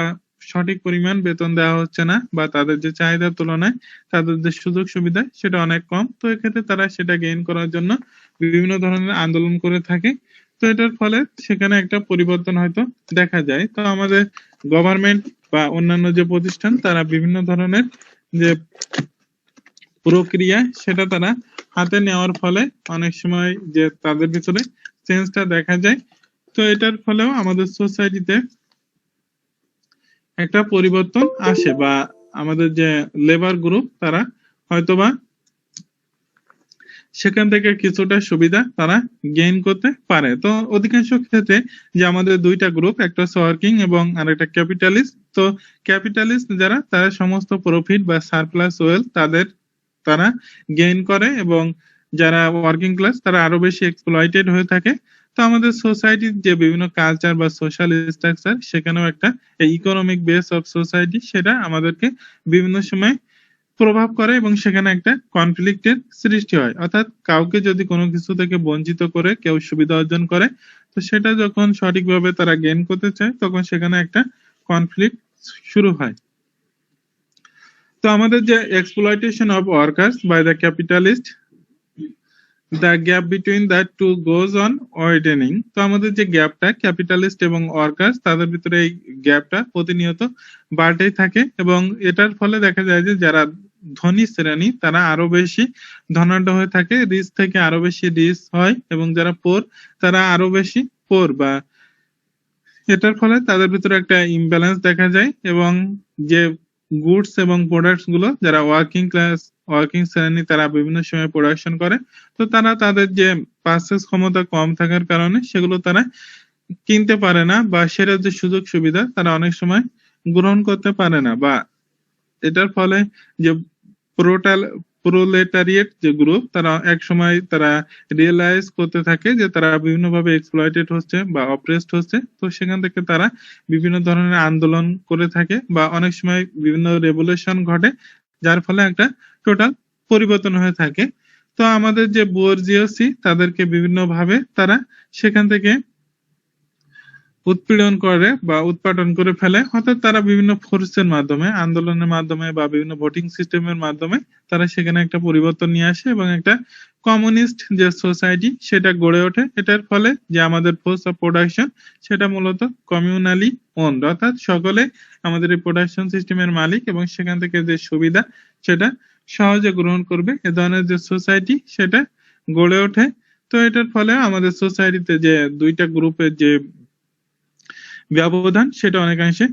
সঠিক পরিমাণ বেতন দেওয়া হচ্ছে না, বা তাদের যে চাহিদার তুলনায় তাদের যে সুযোগ সুবিধা সেটা অনেক কম। তো এক্ষেত্রে তারা সেটা গেইন করার জন্য বিভিন্ন ধরনের আন্দোলন করে থাকে। তো এটার ফলে সেখানে একটা পরিবর্তন হয়তো দেখা যায়। তো আমাদের গভর্নমেন্ট বা অন্যান্য যে প্রতিষ্ঠান তারা বিভিন্ন ধরনের যে প্রক্রিয়া সেটা তারা হাতে নেওয়ার ফলে অনেক সময় যে তাদের ভিতরে চেঞ্জটা দেখা যায়। তো এটার ফলেও আমাদের সোসাইটিতে একটা পরিবর্তন আসে, বা আমাদের যে লেবার গ্রুপ তারা হয়তোবা সেখান থেকে কিছুটা সুবিধা তারা গেইন করতে পারে। তো অধিকাংশ ক্ষেত্রে যে আমাদের দুইটা গ্রুপ, একটা হচ্ছে ওয়ার্কিং এবং আরেকটা ক্যাপিটালিস্ট। তো ক্যাপিটালিস্ট যারা তারা সমস্ত প্রফিট বা সারপ্লাস ওয়েলথ তারা গেইন করে, এবং যারা ওয়ার্কিং ক্লাস তারা আরো বেশি এক্সপ্লয়েটেড হয়ে থাকে। তো আমাদের সোসাইটির যে বিভিন্ন কালচার বা সোশ্যাল স্ট্রাকচার সেখানেও একটা ইকোনমিক বেস অফ সোসাইটি সেটা আমাদেরকে বিভিন্ন সময় প্রভাব করে, এবং সেখানে একটা কনফ্লিক্টের সৃষ্টি হয়। অর্থাৎ কাউকে যদি কোনো কিছু থেকে বঞ্চিত করে কেউ সুবিধা অর্জন করে, তো সেটা যখন সঠিকভাবে তারা গেইন করতে চায় তখন সেখানে একটা কনফ্লিক্ট শুরু হয়। তো আমাদের যে exploitation of workers by the capitalist, the gap between the two goes on widening. তো আমাদের যে গ্যাপটা ক্যাপিটালিস্ট এবং ওয়ার্কার্স তাদের ভিতরে এই গ্যাপটা প্রতিনিয়ত বাড়তেই থাকে, এবং এটার ফলে দেখা যায় যে যারা ধনী শ্রেণী তারা আরো বেশি ধনাঢ্য হয়ে থাকে, রিচ থেকে আরো বেশি রিচ হয়, এবং যারা পোর তারা আরো বেশি পোর, বা এটার ফলে তাদের ভিতরে একটা ইমব্যালেন্স দেখা যায়। এবং যে গুডস এবং প্রোডাক্টস গুলো যারা ওয়ার্কিং শ্রেণী তারা বিভিন্ন সময় প্রোডাকশন করে, তো তারা তাদের যে পারচেজ ক্ষমতা কম থাকার কারণে সেগুলো তারা কিনতে পারে না, বা সেটার যে সুযোগ সুবিধা তারা অনেক সময় গ্রহণ করতে পারে না, বা এটার ফলে যে প্রোলেটারিয়েট যে গ্রুপ তারা এক সময় তারা রিয়েলাইজ করতে থাকে যে তারা বিভিন্নভাবে এক্সপ্লয়েটেড হচ্ছে বা অপ্রেসড হচ্ছে। তো সেখান থেকে তারা বিভিন্ন ধরনের আন্দোলন করে থাকে, বা অনেক সময় বিভিন্ন রেভলিউশন ঘটে, যার ফলে একটা টোটাল পরিবর্তন হয়ে থাকে। তো আমাদের যে বুর্জিওসি তাদেরকে বিভিন্ন ভাবে তারা সেখান থেকে উৎপীড়ন করে বা উৎপাদন করে ফেলে, অর্থাৎ তারা বিভিন্ন ফোর্সের মাধ্যমে, আন্দোলনের মাধ্যমে বা বিভিন্ন ভোটিং সিস্টেমের মাধ্যমে তারা সেখানে একটা পরিবর্তন নিয়ে আসে, এবং একটা কমিউনিস্ট যে সোসাইটি সেটা গড়ে ওঠে। এটার ফলে যে আমাদের ফোর্স অফ প্রোডাকশন সেটা মূলত কমিউনালি ওন্ড, অর্থাৎ সকলে আমাদের এই প্রোডাকশন সিস্টেমের মালিক, এবং সেখান থেকে যে সুবিধা সেটা সহজে গ্রহণ করবে, এ ধরনের যে সোসাইটি সেটা গড়ে ওঠে। তো এটার ফলে আমাদের সোসাইটিতে যে দুইটা গ্রুপের যে ব্যবধান সেটা অনেকাংশে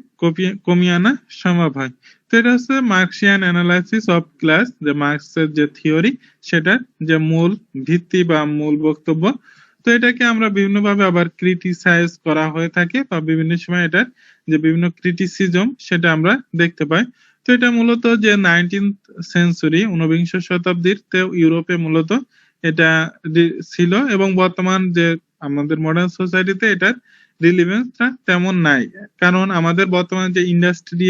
কমিয়ে আনা সম্ভব হয়। তো এটা হচ্ছে মার্কসিয়ান অ্যানালাইসিস অফ ক্লাস, যে মার্কসের যে থিওরি সেটার যে মূল ভিত্তি বা মূল বক্তব্য। তো এটাকে আমরা বিভিন্নভাবে আবার ক্রিটিসাইজ করা হয়ে থাকে, বা বিভিন্ন সময় এটার যে বিভিন্ন ক্রিটিসিজম সেটা আমরা দেখতে পাই। তো এটা মূলত যে 19th সেঞ্চুরি, ঊনবিংশ শতাব্দীর ইউরোপে মূলত এটা ছিল, এবং বর্তমান যে আমাদের মডার্ন সোসাইটিতে এটার রিলিভেন্সটা তেমন নাই। কারণ আমাদের বর্তমান যে ইন্ডাস্ট্রি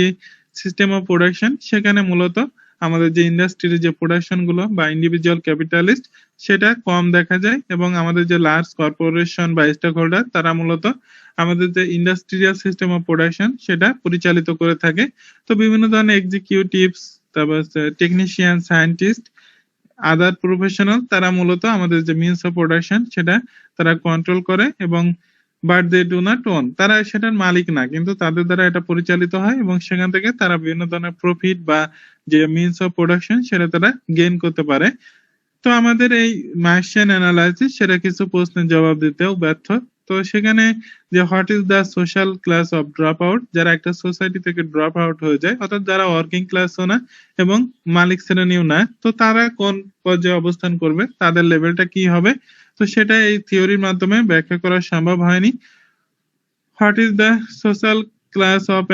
সিস্টেম অফ প্রোডাকশন, সেখানে মূলত আমাদের যে ইন্ডাস্ট্রির যে প্রোডাকশন গুলো বা ইন্ডিভিজুয়াল ক্যাপিটালিস্ট সেটা কম দেখা যায়, এবং আমাদের যে লার্জ কর্পোরেশন বা স্টেক হোল্ডার তারা মূলত আমাদের যে ইন্ডাস্ট্রিয়াল সিস্টেম অফ প্রোডাকশন সেটা পরিচালিত করে থাকে। তো বিভিন্ন ধরনের এক্সিকিউটিভস, তারপর টেকনিশিয়ান, সায়েন্টিস্ট, আদার প্রফেশনাল, তারা মূলত আমাদের যে মিনস অফ প্রোডাকশন সেটা তারা কন্ট্রোল করে, এবং but they do not own, তারা সেটার মালিক না, কিন্তু তাদের দ্বারা এটা পরিচালিত হয়, এবং সেখান থেকে তারা বিভিন্ন ধরনের প্রফিট বা যে মিনস অফ প্রোডাকশন সেটা তারা গেইন করতে পারে। তো আমাদের এই মার্কসিয়ান অ্যানালাইসিস সেটা কিছু প্রশ্নের জবাব দিতেও ব্যর্থ। তো সেখানে যে what is the social class of drop out, যারা একটা সোসাইটি থেকে ড্রপ আউট হয়ে যায়, অর্থাৎ যারা ওয়ার্কিং ক্লাসও না এবং মালিক শ্রেণীও না, তো তারা কোন পর্যায়ে অবস্থান করবে, তাদের লেভেলটা কি হবে, তো সেটা এই থিওরির মাধ্যমে ব্যাখ্যা করা সম্ভব হয়নি। What is the social class of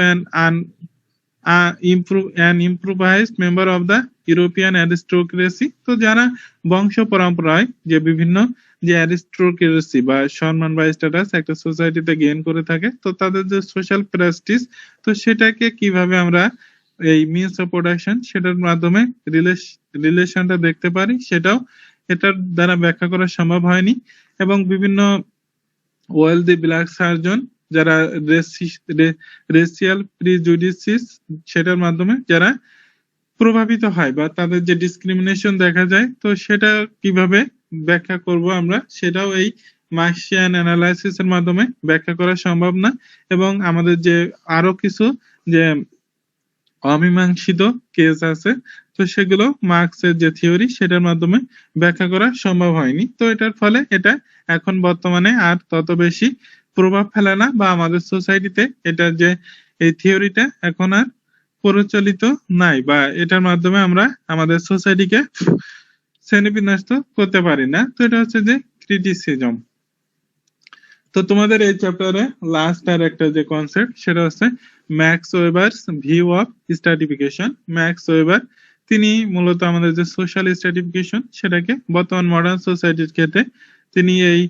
an improvised member of the European aristocracy, তো যারা বংশ পরম্পরায় যে বিভিন্ন যে অ্যারিস্টোক্রেসি বা সম্মান বা স্ট্যাটাস একটা সোসাইটিতে গেইন করে থাকে, তো তাদের যে সোশ্যাল প্রেস্টিজ, তো সেটাকে কিভাবে আমরা এই মিনস অফ প্রোডাকশন সেটার মাধ্যমে রিলেশনটা দেখতে পারি, সেটাও এটার দ্বারা ব্যাখ্যা করা সম্ভব হয়নি। এবং বিভিন্ন ওয়েলদি ব্ল্যাক সার্জন যারা রেসিয়াল প্রিজুডিসিস সেটার মাধ্যমে যারা প্রভাবিত হয় বা তাদের যে ডিসক্রিমিনেশন দেখা যায়, তো সেটা কিভাবে ব্যাখ্যা করব আমরা, সেটাও এই মার্কসিয়ান অ্যানালাইসিস এর মাধ্যমে ব্যাখ্যা করা সম্ভব না। এবং আমাদের যে আরো কিছু যে অমীমাংসিত কেস আছে, তো সেগুলো মার্কসের যে থিওরি সেটার মাধ্যমে ব্যাখ্যা করা সম্ভব হয়নি। তো এটার ফলে এটা এখন বর্তমানে আর তত বেশি প্রভাব ফেলে না, বা আমাদের সোসাইটিতে এটার যে এই থিওরিটা এখন আর প্রচলিত নাই, বা এটার মাধ্যমে আমরা আমাদের সোসাইটিকে শ্রেণীবিন্যস্ত করতে পারি না। তো এটা হচ্ছে যে ক্রিটিসিজম। তো তোমাদের এই চ্যাপ্টারে লাস্ট আর একটা যে কনসেপ্ট সেটা হচ্ছে Max Weber's view of stratification. Max Weber তিনি মূলত আমাদের যে সোশ্যাল স্ট্র্যাটিফিকেশন সেটাকে বর্তমান মডার্ন সোসাইটির ক্ষেত্রে তিনি এই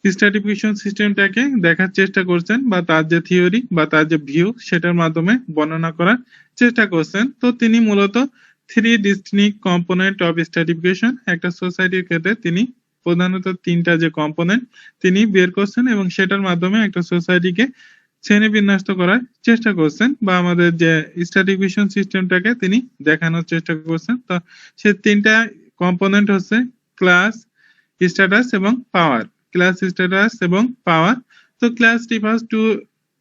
স্ট্র্যাটিফিকেশন সিস্টেমটাকে দেখার চেষ্টা করছেন, বা তার যে থিওরি বা তার যে ভিউ সেটার মাধ্যমে বর্ণনা করার চেষ্টা করছেন। তো তিনি মূলত 3 ডিস্টিংক্ট কম্পোনেন্ট অফ স্ট্র্যাটিফিকেশন, একটা সোসাইটির ক্ষেত্রে তিনি প্রধানত 3টা যে কম্পোনেন্ট তিনি বের করছেন, এবং সেটার মাধ্যমে একটা সোসাইটিকে শ্রেণীবিন্যস্ত করার চেষ্টা করছেন, বা আমাদের যে স্ট্র্যাটিফিকেশন সিস্টেমটাকে তিনি দেখানোর চেষ্টা করছেন। তো সেই 3টা কম্পোনেন্ট হচ্ছে ক্লাস, স্ট্যাটাস এবং পাওয়ার। ক্লাস, স্ট্যাটাস এবং পাওয়ার। তো class refers to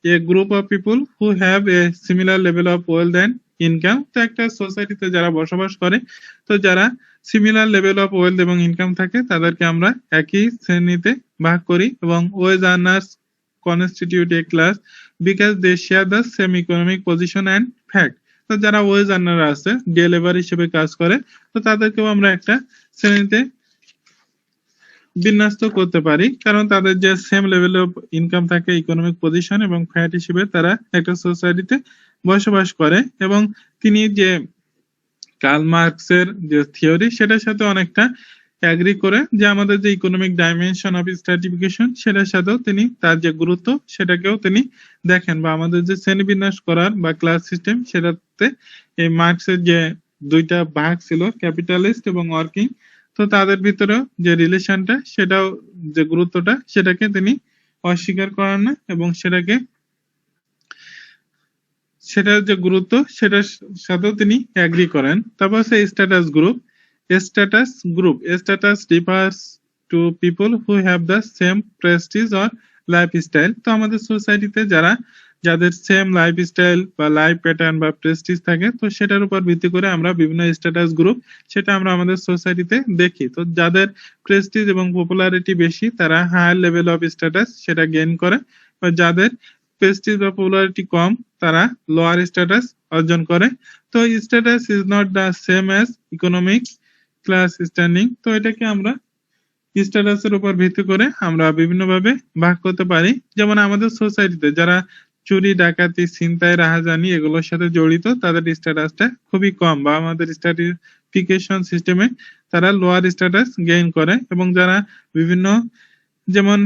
a group of people who have a similar level of wealth and income। তো একটা সোসাইটিতে যারা বসবাস করে, তো যারা সিমিলার লেভেল অফ ওয়েলথ এবং ইনকাম থাকে, তাদেরকে আমরা একই শ্রেণীতে ভাগ করি, এবং wage earners constitute a class because they share the same economic position and fact। তো যারা ওয়েজ আর্নার আছে, ডে লেবার হিসেবে কাজ করে, তো তাদেরকেও আমরা একটা শ্রেণীতে বিন্যস্ত করতে পারি, কারণ তাদের যে সেম লেভেল অফ ইনকাম থাকে, ইকোনমিক পজিশন এবং ফ্যাট হিসেবে তারা একটা সোসাইটিতে বসবাস করে। এবং তিনি যে কার্ল মার্কসের যে থিওরি সেটার সাথে অনেকটা অ্যাগ্রি করে, যে আমাদের যে ইকোনমিক ডাইমেনশন অফ স্ট্র্যাটিফিকেশন সেটার সাথেও তিনি তার যে গুরুত্ব সেটাকেও তিনি দেখেন, বা আমাদের যে শ্রেণীবিন্যাস করার বা ক্লাস সিস্টেম সেটাতে এই মার্কসের যে 2টা ভাগ ছিল, ক্যাপিটালিস্ট এবং ওয়ার্কিং, তো তাদের ভিতরেও যে রিলেশনটা সেটাও যে গুরুত্বটা সেটাকে তিনি অস্বীকার করেন না, এবং সেটার যে গুরুত্ব সেটার সাথেও তিনি অ্যাগ্রি করেন। তারপর হচ্ছে status group. Status refers to people who have the same prestige or lifestyle। তো আমাদের সোসাইটিতে যাদের সেম লাইফস্টাইল বা লাইফ প্যাটার্ন বা প্রেস্টিজ থাকে, তো সেটার উপর ভিত্তি করে আমরা বিভিন্ন স্ট্যাটাস গ্রুপ সেটা আমরা আমাদের সোসাইটিতে দেখি। তো যাদের প্রেস্টিজ এবং পপুলারিটি বেশি, তারা হায়ার লেভেল অফ স্ট্যাটাস সেটা গেইন করে, বা যাদের প্রেস্টিজ বা পপুলারিটি কম, তারা লোয়ার স্ট্যাটাস অর্জন করে। তো status is not the same as economic class standing. তো এটাকে আমরা স্ট্যাটাসের উপর ভিত্তি করে আমরা বিভিন্নভাবে ভাগ করতে পারি। যেমন আমাদের সোসাইটিতে যারা চুরি, ডাকাতি, ছিনতাই, রাহাজানি এগুলোর সাথে জড়িত, তাদের স্ট্যাটাসটা খুবই কম, বা আমাদের স্ট্রাটিফিকেশন সিস্টেমে তারা লোয়ার স্ট্যাটাস গেইন করে। এবং যারা বিভিন্ন, যেমন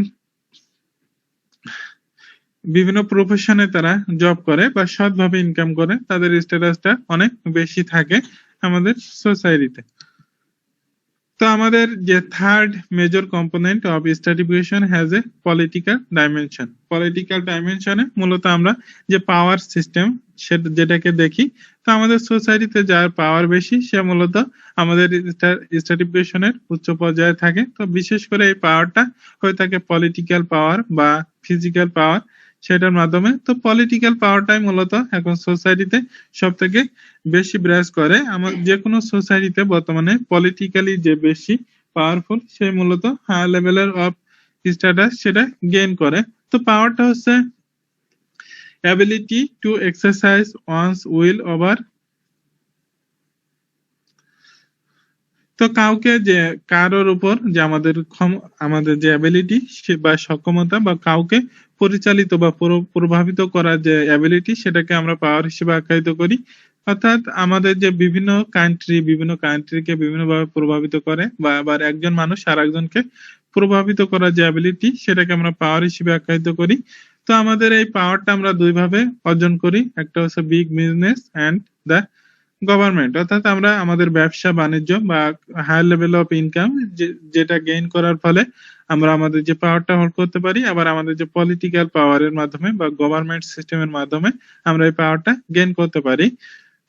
বিভিন্ন প্রফেশনে তারা জব করে বা সৎভাবে ইনকাম করে, তাদের স্ট্যাটাসটা অনেক বেশি থাকে আমাদের সোসাইটিতে। তো আমাদের যে third major component of stratification has a political dimension. Political ডাইমেনশনে মূলত আমরা যে পাওয়ার সিস্টেম সেটা যেটাকে দেখি। তো আমাদের সোসাইটিতে যার পাওয়ার বেশি সে মূলত আমাদের স্ট্রাটিফিকেশনের উচ্চ পর্যায়ে থাকে। তো বিশেষ করে এই পাওয়ারটা হয়ে থাকে পলিটিক্যাল পাওয়ার বা ফিজিক্যাল পাওয়ার, সেটার মাধ্যমে। তো পলিটিক্যাল পাওয়ারটাই মূলত এখন সোসাইটিতে সব থেকে বেশি বিরাজ করে। আমার যে কোনো সোসাইটিতে বর্তমানে পলিটিক্যালি যে বেশি পাওয়ারফুল সে মূলত হায়ার লেভেলের অফ স্ট্যাটাস সেটা গেইন করে। তো পাওয়ারটা হচ্ছে ability to exercise one's will over. তো কাউকে যে কারোর উপর যে আমাদের যে অ্যাবিলিটি বা সক্ষমতা, বা কাউকে পরিচালিত বা প্রভাবিত করার যে অ্যাবিলিটি, সেটাকে আমরা পাওয়ার হিসেবে আখ্যায়িত করি। অর্থাৎ আমাদের যে বিভিন্ন কান্ট্রিকে বিভিন্নভাবে প্রভাবিত করে, বা আবার একজন মানুষ আর একজনকে প্রভাবিত করার যে অ্যাবিলিটি, সেটাকে আমরা পাওয়ার হিসেবে আখ্যায়িত করি। তো আমাদের এই পাওয়ারটা আমরা দুইভাবে অর্জন করি, একটা হচ্ছে big business and the government. অর্থাৎ আমরা আমাদের ব্যবসা বাণিজ্য বা হায়ার লেভেল অফ ইনকাম যেটা গেইন করার ফলে আমরা আমাদের যে পাওয়ারটা হোল্ড করতে পারি, আবার আমাদের যে পলিটিক্যাল পাওয়ারের মাধ্যমে বা গভর্নমেন্ট সিস্টেমের মাধ্যমে আমরা এই পাওয়ারটা গেইন করতে পারি।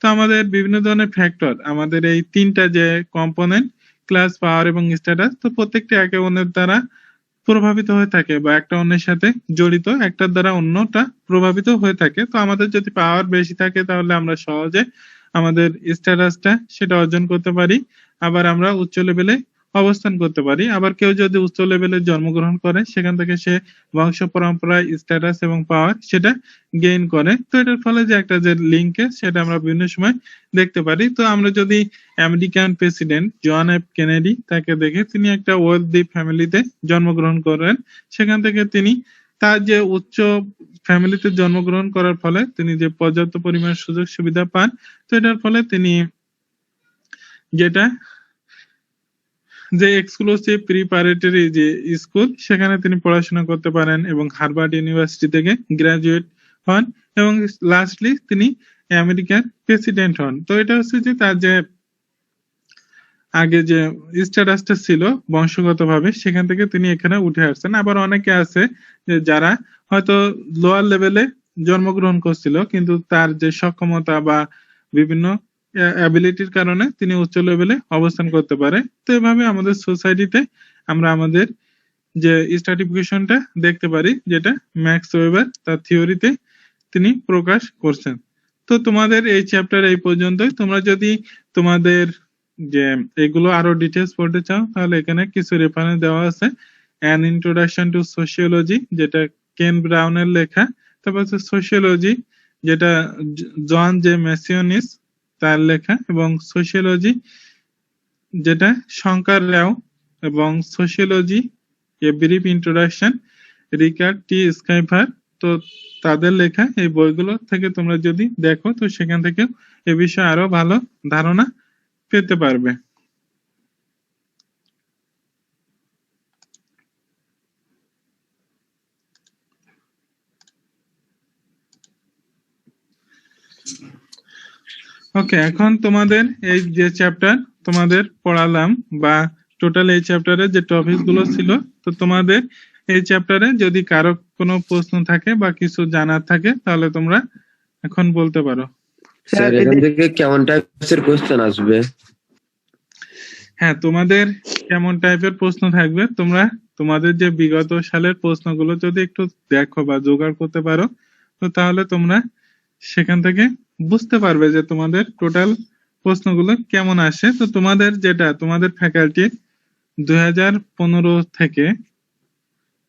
তো আমাদের বিভিন্ন ধরনের ফ্যাক্টর, আমাদের এই তিনটা যে কম্পোনেন্ট, ক্লাস, পাওয়ার এবং স্ট্যাটাস, তো প্রত্যেকটা একে অন্যের দ্বারা প্রভাবিত হয়ে থাকে বা একটা অন্যের সাথে জড়িত, একটার দ্বারা অন্যটা প্রভাবিত হয়ে থাকে। তো আমাদের যদি পাওয়ার বেশি থাকে তাহলে আমরা সহজে আমাদের স্ট্যাটাসটা সেটা অর্জন করতে পারি, আবার আমরা উচ্চ লেভেলে অবস্থান করতে পারি। আবার কেউ যদি উচ্চ লেভেলে জন্মগ্রহণ করে, সেখান থেকে সে বংশ পরম্পরায় স্ট্যাটাস এবং পাওয়ার সেটা গেইন করে। তো এটার ফলে যে একটা যে লিঙ্কেজ সেটা আমরা বিভিন্ন সময় দেখতে পারি। তো আমরা যদি American president John F Kennedy তাকে দেখে, তিনি একটা ওয়েলদি ফ্যামিলিতে জন্মগ্রহণ করেন। সেখান থেকে তিনি তার যে উচ্চ ফ্যামিলিতে জন্মগ্রহণ করার ফলে তিনি যে পর্যাপ্ত পরিমাণ সুযোগ সুবিধা পান। তো এটার ফলে তিনি যেটা যে এক্সক্লুসিভ প্রিপারেটরি যে স্কুল, সেখানে তিনি পড়াশোনা করতে পারেন এবং হার্ভার্ড ইউনিভার্সিটি থেকে গ্রাজুয়েট হন, এবং লাস্টলি তিনি আমেরিকার প্রেসিডেন্ট হন। তো এটা হচ্ছে যে তার যে আগে যে স্ট্যাটাসটা ছিল বংশগতভাবে, সেখান থেকে তিনি এখানে উঠে আসছেন। আবার অনেকে আছে যে যারা হয়তো লোয়ার লেভেলে জন্মগ্রহণ করছিল, কিন্তু তার যে সক্ষমতা বা বিভিন্ন অ্যাবিলিটির কারণে তিনি উচ্চ লেভেলে অবস্থান করতে পারে। তো এভাবে আমাদের সোসাইটিতে আমরা আমাদের যে স্ট্রাটিফিকেশনটা দেখতে পারি, যেটা ম্যাক্স ওয়েবার তার থিওরিতে তিনি প্রকাশ করছেন। তো তোমাদের এই চ্যাপ্টার এই পর্যন্তই। তোমরা যদি তোমাদের যে এগুলো আরো ডিটেলস পড়তে চাও, তাহলে এখানে কিছু রেফারেন্স দেওয়া আছে। অ্যান ইন্ট্রোডাকশন টু সোশিওলজি, যেটা কেন ব্রাউনের লেখা। তারপর হচ্ছে সোশিওলজি, যেটা জন জে ম্যাসিওনিস তার লেখা, এবং সোশিওলজি যেটা শঙ্কর রাও, এবং sociology a brief introduction Richard T Schaefer. তো তাদের লেখা এই বইগুলো থেকে তোমরা যদি দেখো, তো সেখান থেকে এ বিষয়ে আরো ভালো ধারণা পেতে পারবে। ওকে, এখন তোমাদের এই যে চ্যাপ্টার তোমাদের পড়ালাম, বা টোটাল এই চ্যাপ্টারে যে টপিক গুলো ছিল, তো তোমাদের এই চ্যাপ্টারে যদি কারো কোনো প্রশ্ন থাকে বা কিছু জানার থাকে, তাহলে তোমরা এখন বলতে পারো। স্যার এখান থেকে কেমন টাইপের কোশ্চেন আসবে? হ্যাঁ, তোমাদের কেমন টাইপের প্রশ্ন থাকবে, তোমরা তোমাদের যে বিগত সালের প্রশ্নগুলো যদি একটু দেখো বা জোগাড় করতে পারো, তো তাহলে তোমরা সেখান থেকে বুঝতে পারবে যে তোমাদের টোটাল প্রশ্নগুলো কেমন আসে। তো তোমাদের যেটা তোমাদের ফ্যাকাল্টি 2015 থেকে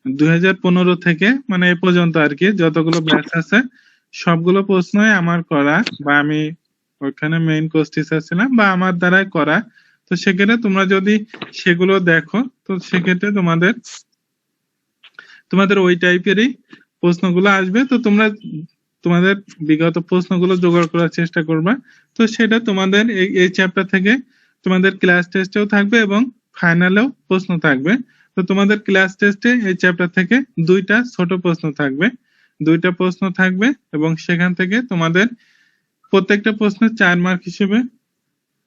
2015 থেকে মানে এ পর্যন্ত আর কি যতগুলো ব্যাচ আছে সবগুলো প্রশ্নই আমার করা, বা আমি ওখানে মেইন কোর্স টিচার ছিলাম, বা আমার দ্বারাই করা। তো সেক্ষেত্রে তোমরা যদি সেগুলো দেখো, তো সেক্ষেত্রে তোমাদের তোমাদের ওই টাইপেরই প্রশ্নগুলো আসবে। তো তোমরা তোমাদের বিগত প্রশ্নগুলো জোগাড় করার চেষ্টা করবা। তো সেটা তোমাদের এই চ্যাপ্টার থেকে তোমাদের ক্লাস টেস্টেও থাকবে এবং ফাইনালেও প্রশ্ন থাকবে। তো তোমাদের ক্লাস টেস্টে এই চ্যাপ্টার থেকে দুইটা ছোট প্রশ্ন থাকবে, দুইটা প্রশ্ন থাকবে, এবং সেখান থেকে তোমাদের প্রত্যেকটা প্রশ্নের 4 মার্ক হিসেবে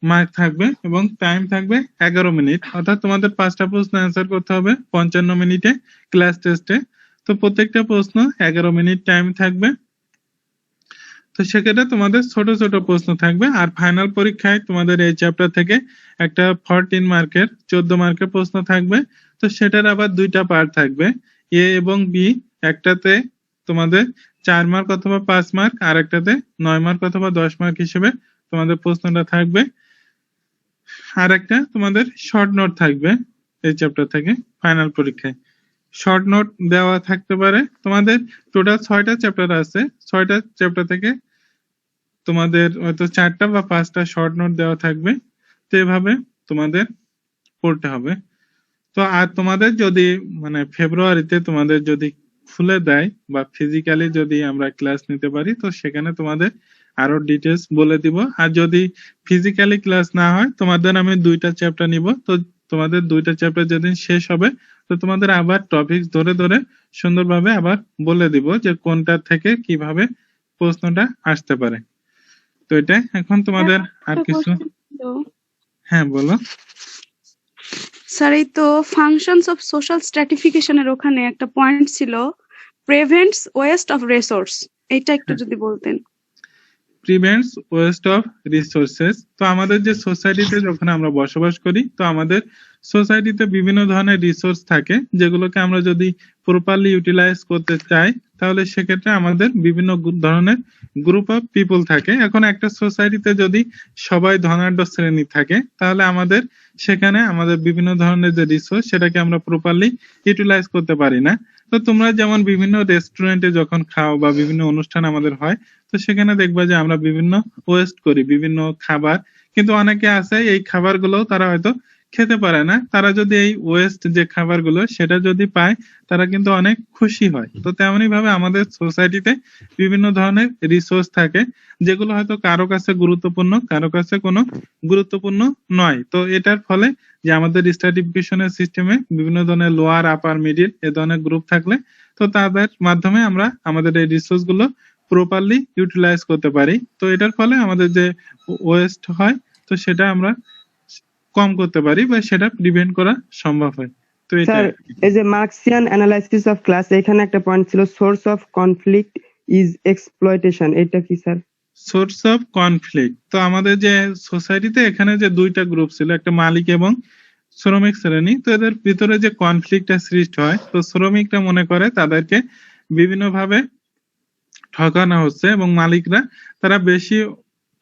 মার্ক থাকবে এবং টাইম থাকবে 11 মিনিট। অর্থাৎ তোমাদের 5টা প্রশ্ন অ্যান্সার করতে হবে 55 মিনিটে ক্লাস টেস্টে। তো প্রত্যেকটা প্রশ্ন 11 মিনিট টাইম থাকবে। তো সেক্ষেত্রে তোমাদের ছোট ছোট প্রশ্ন থাকবে। আর ফাইনাল পরীক্ষায় তোমাদের এই চ্যাপ্টার থেকে একটা 14 মার্কের 14 মার্কের প্রশ্ন থাকবে। তো সেটার আবার দুইটা পার্ট থাকবে, এ এবং বি। একটাতে তোমাদের 4 মার্ক অথবা 5 মার্ক, আর একটাতে 9 মার্ক অথবা 10 মার্ক হিসেবে তোমাদের প্রশ্নটা থাকবে। আর একটা তোমাদের শর্ট নোট থাকবে এই চ্যাপ্টার থেকে ফাইনাল পরীক্ষায়। শর্ট নোট দেওয়া থাকতে পারে তোমাদের। টোটাল 6টা চ্যাপ্টার আছে, 6টা চ্যাপ্টার থেকে তোমাদের হয়তো 4টা বা 5টা শর্ট নোট দেওয়া থাকবে। তো এভাবে তোমাদের পড়তে হবে। তো আর তোমাদের যদি মানে ফেব্রুয়ারিতে তোমাদের যদি খুলে দেয় বা ফিজিক্যালি যদি আমরা ক্লাস নিতে পারি, তো সেখানে তোমাদের আরো ডিটেলস বলে দিব। আর যদি ফিজিক্যালি ক্লাস না হয়, তোমাদের আমি 2টা চ্যাপ্টার নিব। তো তোমাদের 2টা চ্যাপ্টার যেদিন শেষ হবে, তো তোমাদের আবার টপিকস ধরে ধরে সুন্দরভাবে আবার বলে দিব যে কোনটা থেকে কিভাবে প্রশ্নটা আসতে পারে। তো এটা এখন তোমাদের আর একটা কিছু। কোশ্চেন ছিল হ্যাঁ বলো। স্যার, এই তো ফাংশনস অফ সোশ্যাল স্ট্র্যাটিফিকেশনের ওখানে একটা পয়েন্ট ছিল, প্রিভেন্টস ওয়েস্ট অফ রিসোর্স। এটা একটু যদি বলতেন। Prevents West of resources. তো আমাদের যে সোসাইটিতে যখন আমরা বসবাস করি, তো আমাদের সোসাইটিতে বিভিন্ন ধরনের রিসোর্স থাকে, যেগুলোকে আমরা যদি প্রপারলি ইউটিলাইজ করতে চাই, তাহলে সেক্ষেত্রে আমাদের বিভিন্ন ধরনের গ্রুপ অফ পিপল থাকে। এখন একটা সোসাইটিতে যদি সবাই ধনাঢ্য শ্রেণী থাকে, তাহলে আমাদের সেখানে আমাদের বিভিন্ন ধরনের যে রিসোর্স, সেটাকে আমরা প্রপারলি ইউটিলাইজ করতে পারি না। তো তোমরা যেমন বিভিন্ন রেস্টুরেন্টে যখন খাও বা বিভিন্ন অনুষ্ঠান আমাদের হয়, তো সেখানে দেখবা যে আমরা বিভিন্ন ওয়েস্ট করি বিভিন্ন খাবার। কিন্তু অনেকে আছে এই খাবারগুলো তারা হয়তো খেতে পারে না। তারা যদি এই ওয়েস্ট যে খাবারগুলো সেটা যদি পায়, তারা কিন্তু অনেক খুশি হয়। তো তেমনি ভাবে আমাদের সোসাইটিতে বিভিন্ন ধরনের রিসোর্স থাকে, যেগুলো হয়তো কারো কাছে গুরুত্বপূর্ণ, কারো কাছে কোনো গুরুত্বপূর্ণ নয়। তো এটার ফলে যে আমাদের স্ট্রাটিফিকেশনের সিস্টেমে বিভিন্ন ধরনের লোয়ার, আপার, মিডিল এ ধরনের গ্রুপ থাকলে, তো তাদের মাধ্যমে আমরা আমাদের এই রিসোর্স গুলো প্রপারলি ইউটিলাইজ করতে পারি। তো এটার ফলে আমাদের যে ওয়েস্ট হয়, তো সেটা আমরা কম করতে পারি বা সেটা প্রিভেন্ট করা সম্ভব হয়। তো এটা স্যার, এই যে মার্কসিয়ান অ্যানালাইসিস অফ ক্লাস, এখানে একটা পয়েন্ট ছিল, source of conflict is exploitation. এটা কি স্যার? Source of conflict. তো আমাদের যে সোসাইটিতে এখানে যে দুইটা গ্রুপ ছিল, একটা মালিক এবং শ্রমিক শ্রেণী। তো এদের ভিতরে যে কনফ্লিক্টটা সৃষ্টি হয়, তো শ্রমিকরা মনে করে তাদেরকে বিভিন্নভাবে ঠকানো হচ্ছে এবং মালিকরা তারা বেশি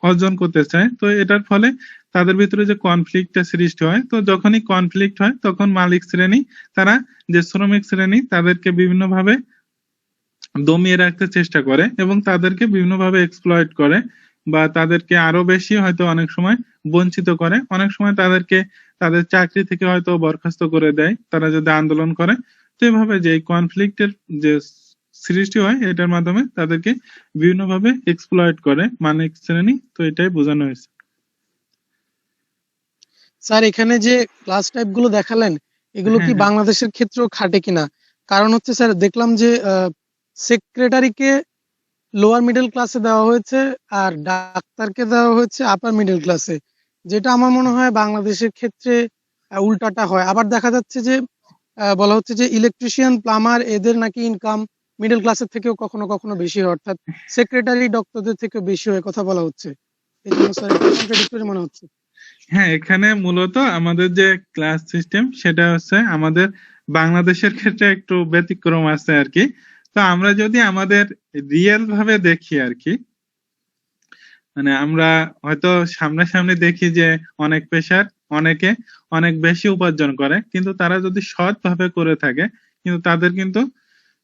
অর্জন করতে চায়। তো এটার ফলে তাদের ভিতরে যে কনফ্লিক্টটা সৃষ্টি হয়, তো যখনই কনফ্লিক্ট হয় তখন মালিক শ্রেণী তারা যে শ্রমিক শ্রেণী তাদেরকে বিভিন্নভাবে দমিয়ে রাখতে চেষ্টা করে এবং তাদেরকে বিভিন্নভাবে এক্সপ্লয়েট করে, বা তাদেরকে আরো বেশি হয়তো অনেক সময় বঞ্চিত করে। অনেক সময় তাদেরকে তাদের চাকরি থেকে হয়তো বরখাস্ত করে দেয় তারা যদি আন্দোলন করে। তো এভাবে যে কনফ্লিক্টের যে সৃষ্টি হয়, এটার মাধ্যমে তাদেরকে বিভিন্নভাবে এক্সপ্লয়েট করে মালিক শ্রেণী। তো এটাই বোঝানো হয়েছে। স্যার, এখানে যে ক্লাস টাইপ গুলো দেখালেন, এগুলো কি হ্যাঁ, হ্যাঁ। বাংলাদেশের ক্ষেত্রেও খাটে কিনা? কারণ হচ্ছে স্যার, দেখলাম যে সেক্রেটারিকে লোয়ার মিডল ক্লাসে দেওয়া হয়েছে আর ডাক্তারকে দেওয়া হয়েছে আপার মিডল ক্লাসে, যেটা আমার মনে হয় বাংলাদেশের ক্ষেত্রে উল্টাটা হয়। আবার দেখা যাচ্ছে যে বলা হচ্ছে যে ইলেকট্রিশিয়ান, প্লামার এদের নাকি ইনকাম মিডল ক্লাসের থেকেও কখনো কখনো বেশি হয়, অর্থাৎ সেক্রেটারি ডক্টরদের থেকে বেশি হয় কথা বলা হচ্ছে। এই জন্য স্যার একটু কন্ট্রাডিক্টরি মনে হচ্ছে। হ্যাঁ, এখানে মূলত আমাদের যে ক্লাস সিস্টেম সেটা হচ্ছে আমাদের বাংলাদেশের ক্ষেত্রে একটু ব্যতিক্রম আছে আর কি। তো আমরা যদি আমাদের রিয়েল ভাবে দেখি আর কি, মানে আমরা হয়তো সামনাসামনি দেখি যে অনেক পেশার অনেকে অনেক বেশি উপার্জন করে, কিন্তু তারা যদি সৎ ভাবে করে থাকে কিন্তু তাদের কিন্তু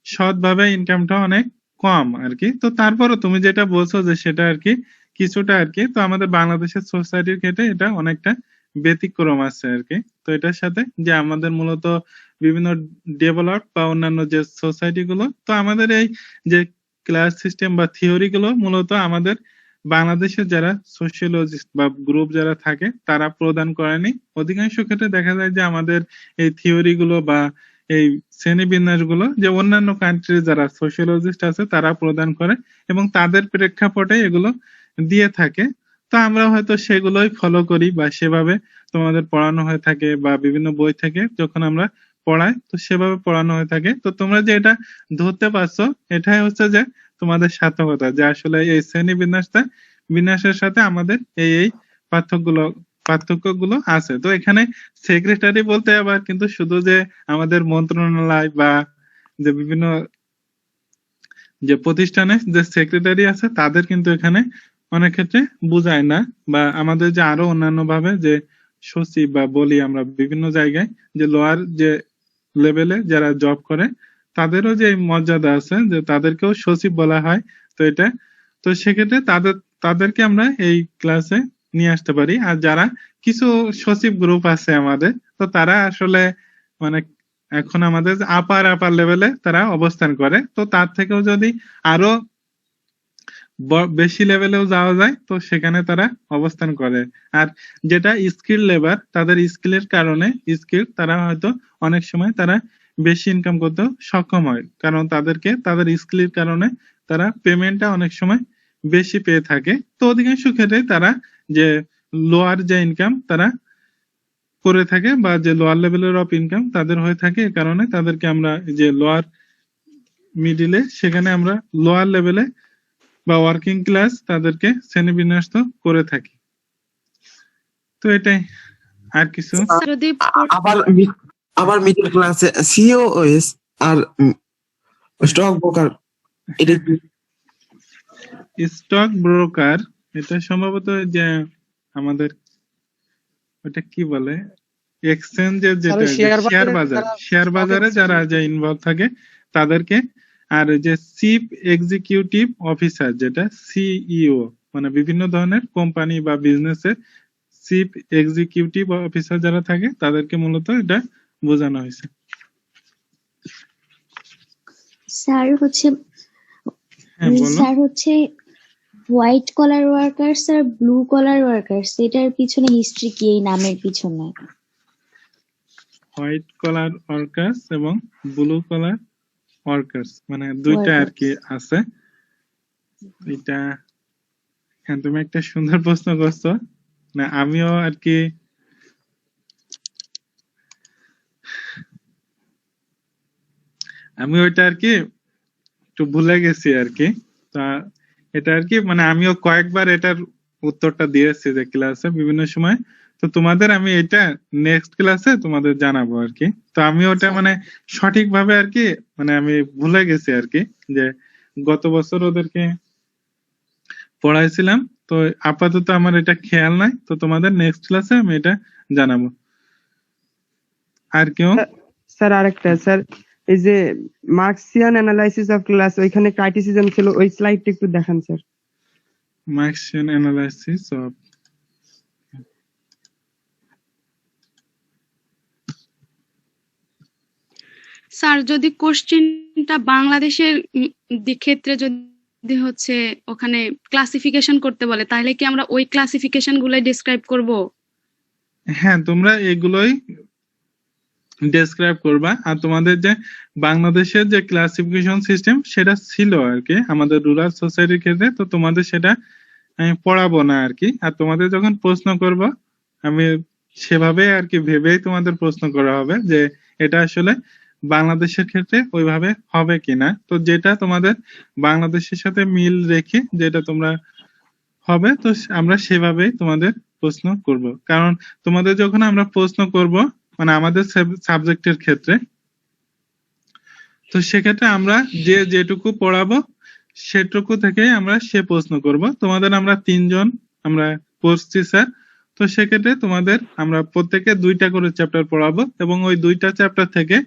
সৎভাবে ইনকামটা অনেক কম আর কি। তো তারপরও তুমি যেটা বলছো যে সেটা আর কি কিছুটা আর কি, তো আমাদের বাংলাদেশের সোসাইটির ক্ষেত্রে এটা অনেকটা ব্যতিক্রম আছে আর কি। তো এটার সাথে যে আমাদের মূলত বিভিন্ন ডেভেলপ বা অন্যান্য যে সোসাইটি গুলো, তো আমাদের এই যে ক্লাস সিস্টেম বা থিওরি গুলো মূলত আমাদের বাংলাদেশের যারা সোশিয়োলজিস্ট বা গ্রুপ যারা থাকে তারা প্রদান করেনি। অধিকাংশ ক্ষেত্রে দেখা যায় যে আমাদের এই থিওরি গুলো বা এই শ্রেণীবিন্যাস গুলো যে অন্যান্য কান্ট্রির যারা সোশিয়োলজিস্ট আছে তারা প্রদান করে এবং তাদের প্রেক্ষাপটে এগুলো দিয়ে থাকে। তো আমরা হয়তো সেগুলোই ফলো করি বা সেভাবে তোমাদের পড়ানো হয়ে থাকে বা বিভিন্ন বই থেকে যখন আমরা পড়াই তো সেভাবে পড়ানো হয়ে থাকে। তো তোমরা যে এটা ধরতে পারছো এটাই হচ্ছে যে তোমাদের সার্থকতা, যে আসলে এই শ্রেণী বিন্যাসের সাথে আমাদের এই পার্থক্যগুলো আছে। তো এখানে সেক্রেটারি বলতে আবার কিন্তু শুধু যে আমাদের মন্ত্রণালয় বা যে বিভিন্ন যে প্রতিষ্ঠানে যে সেক্রেটারি আছে তাদের কিন্তু এখানে অনেক ক্ষেত্রে বোঝায় না, বা আমাদের যে আরো অন্যান্য ভাবে যে সচিব বা বলি আমরা বিভিন্ন জায়গায় যে লোয়ার যে লেভেলে যারা জব করে তাদেরও যে মর্যাদা আছে যে তাদেরকেও সচিব বলা হয়। তো এটা তো সেক্ষেত্রে তাদেরকে আমরা এই ক্লাসে নিয়ে আসতে পারি। আর যারা কিছু সচিব গ্রুপ আছে আমাদের, তো তারা আসলে মানে এখন আমাদের আপার লেভেলে তারা অবস্থান করে। তো তার থেকেও যদি আরো বেশি লেভেলেও যাওয়া যায় তো সেখানে তারা অবস্থান করে। আর যেটা স্কিল লেবার তাদের স্কিলের কারণে তারা হয়তো অনেক সময় তারা বেশি ইনকাম করতে সক্ষম হয়, কারণ তাদেরকে তাদের স্কিলের কারণে তারা পেমেন্টটা অনেক সময় বেশি পেয়ে থাকে। তো অধিকাংশ ক্ষেত্রে তারা যে লোয়ার যে ইনকাম তারা করে থাকে বা যে লোয়ার লেভেলের অফ ইনকাম তাদের হয়ে থাকে, এই কারণে তাদেরকে আমরা যে লোয়ার মিডিলে সেখানে আমরা লোয়ার লেভেলে বা ওয়ার্কিং ক্লাস তাদেরকে শ্রেণীবিন্যাস করে থাকি। তো এটাই, আর কিছু যদি আবার আবার মিডল ক্লাসে সিওএস আর স্টক ব্রোকার, এটা কি? স্টক ব্রোকার এটা সম্ভবত যে আমাদের ওটা কি বলে এক্সচেঞ্জের যেটা শেয়ার বাজারে যারা যে ইনভলভ থাকে তাদেরকে। আর যে চিফ এক্সিকিউটিভ অফিসার যেটা সিইও, মানে বিভিন্ন ধরনের কোম্পানি বা বিজনেসের চিফ এক্সিকিউটিভ অফিসার যারা থাকে তাদেরকে মূলত এটা বোঝানো হয়েছে। স্যার হচ্ছে হ্যাঁ বলো। স্যার হচ্ছে হোয়াইট কলার ওয়ার্কার্স আর ব্লু কলার ওয়ার্কার্স, এটার পিছনে হিস্ট্রি কি এই নামের পিছনে? হোয়াইট কলার ওয়ার্কার্স এবং ব্লু কলার ওয়ার্কার্স মানে দুইটা আর কি আছে। এটা হ্যাঁ তুমি একটা সুন্দর প্রশ্ন করছো। না আমিও আর কি আমি ওইটা আর কি একটু ভুলে গেছি আর কি। তা এটা আর কি মানে আমিও কয়েকবার এটার উত্তরটা দিয়েছি যে ক্লাসে বিভিন্ন সময়। তো তোমাদের আমি এটা নেক্সট ক্লাসে তোমাদের জানাবো আর কি। তো আমি ওটা মানে সঠিকভাবে আর কি মানে আমি ভুলে গেছি আর কি, যে গত বছর ওদেরকে পড়াইছিলাম। তো আপাতত আমার এটা খেয়াল নাই, তো তোমাদের নেক্সট ক্লাসে আমি এটা জানাবো। আর কেউ? স্যার আরেকটা স্যার, এই যে মার্কসিয়ান অ্যানালাইসিস অফ ক্লাস ওইখানে ক্রাইটিসিজম ছিল, ওই স্লাইডটা একটু দেখান sir. Marxian analysis of sir যদি কোশ্চেনটা বাংলাদেশের ক্ষেত্রে যদি হচ্ছে ওখানে ক্লাসিফিকেশন করতে বলে তাহলে কি আমরা ওই ক্লাসিফিকেশন গুলাই ডেসক্রাইব করব? হ্যাঁ তোমরা এগুলোই ডেসক্রাইব করবা। আর তোমাদের যে বাংলাদেশের যে ক্লাসিফিকেশন সিস্টেম সেটা ছিল আর কি আমাদের রুরাল সোসাইটির ক্ষেত্রে, তো তোমাদের সেটা আমি পড়াবো না আর কি। আর তোমাদের যখন প্রশ্ন করব আমি সেভাবে আর কি ভেবেই তোমাদের প্রশ্ন করা হবে যে এটা আসলে বাংলাদেশের ক্ষেত্রে ওইভাবে হবে কিনা। তো যেটা তোমাদের বাংলাদেশের সাথে মিল রেখে যেটা তোমরা হবে তো আমরা সেভাবেই তোমাদের প্রশ্ন করব। কারণ তোমাদের যখন আমরা প্রশ্ন করব মানে আমাদের সাবজেক্টের ক্ষেত্রে, তো সেক্ষেত্রে আমরা যেটুকু পড়াবো সেটুকু থেকে আমরা সে প্রশ্ন করব। তোমাদের আমরা 3 জন আমরা পড়ছি স্যার। তো সেক্ষেত্রে তোমাদের আমরা প্রত্যেকে 2টা করে চ্যাপ্টার পড়াবো এবং ওই 2টা চ্যাপ্টার থেকে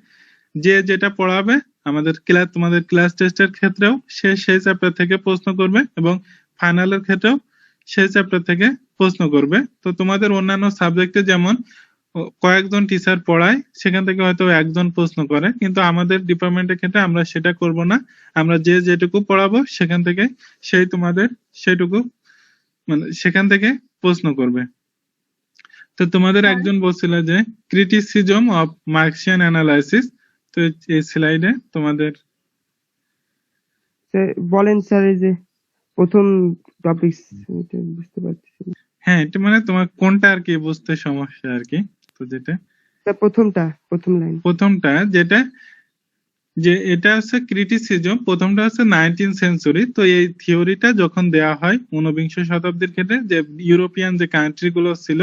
যে যেটা পড়াবে আমাদের ক্লাস, তোমাদের ক্লাস টেস্টের ক্ষেত্রেও সে সেই চ্যাপ্টার থেকে প্রশ্ন করবে এবং ফাইনালের ক্ষেত্রেও সেই চ্যাপ্টার থেকে প্রশ্ন করবে। তো তোমাদের অন্যান্য সাবজেক্টে যেমন কয়েকজন টিচার পড়ায়, সেখান থেকে হয়তো একজন প্রশ্ন করে, কিন্তু আমাদের ডিপার্টমেন্টের ক্ষেত্রে আমরা সেটা করব না। আমরা যে যেটুকু পড়াবো সেখান থেকে সেই তোমাদের সেটুকু মানে সেখান থেকে প্রশ্ন করবে। তো তোমাদের একজন বলছিল যে ক্রিটিসিজম অফ মার্কসিয়ান অ্যানালাইসিস, তো এই স্লাইডে তোমাদের বলেন স্যার, এই যে প্রথম টপিক বুঝতে পারছি না। হ্যাঁ, এটা মানে তোমার কোনটা আর কি বুঝতে সমস্যা আর কি। তো যেটা প্রথম প্রথমটা যেটা যে এটা হচ্ছে ক্রিটিসিজম, প্রথমটা হচ্ছে 19 সেঞ্চুরি। তো এই থিওরিটা যখন দেয়া হয় 19বিংশ শতাব্দীর ক্ষেত্রে, যে ইউরোপিয়ান যে কান্ট্রি গুলো ছিল,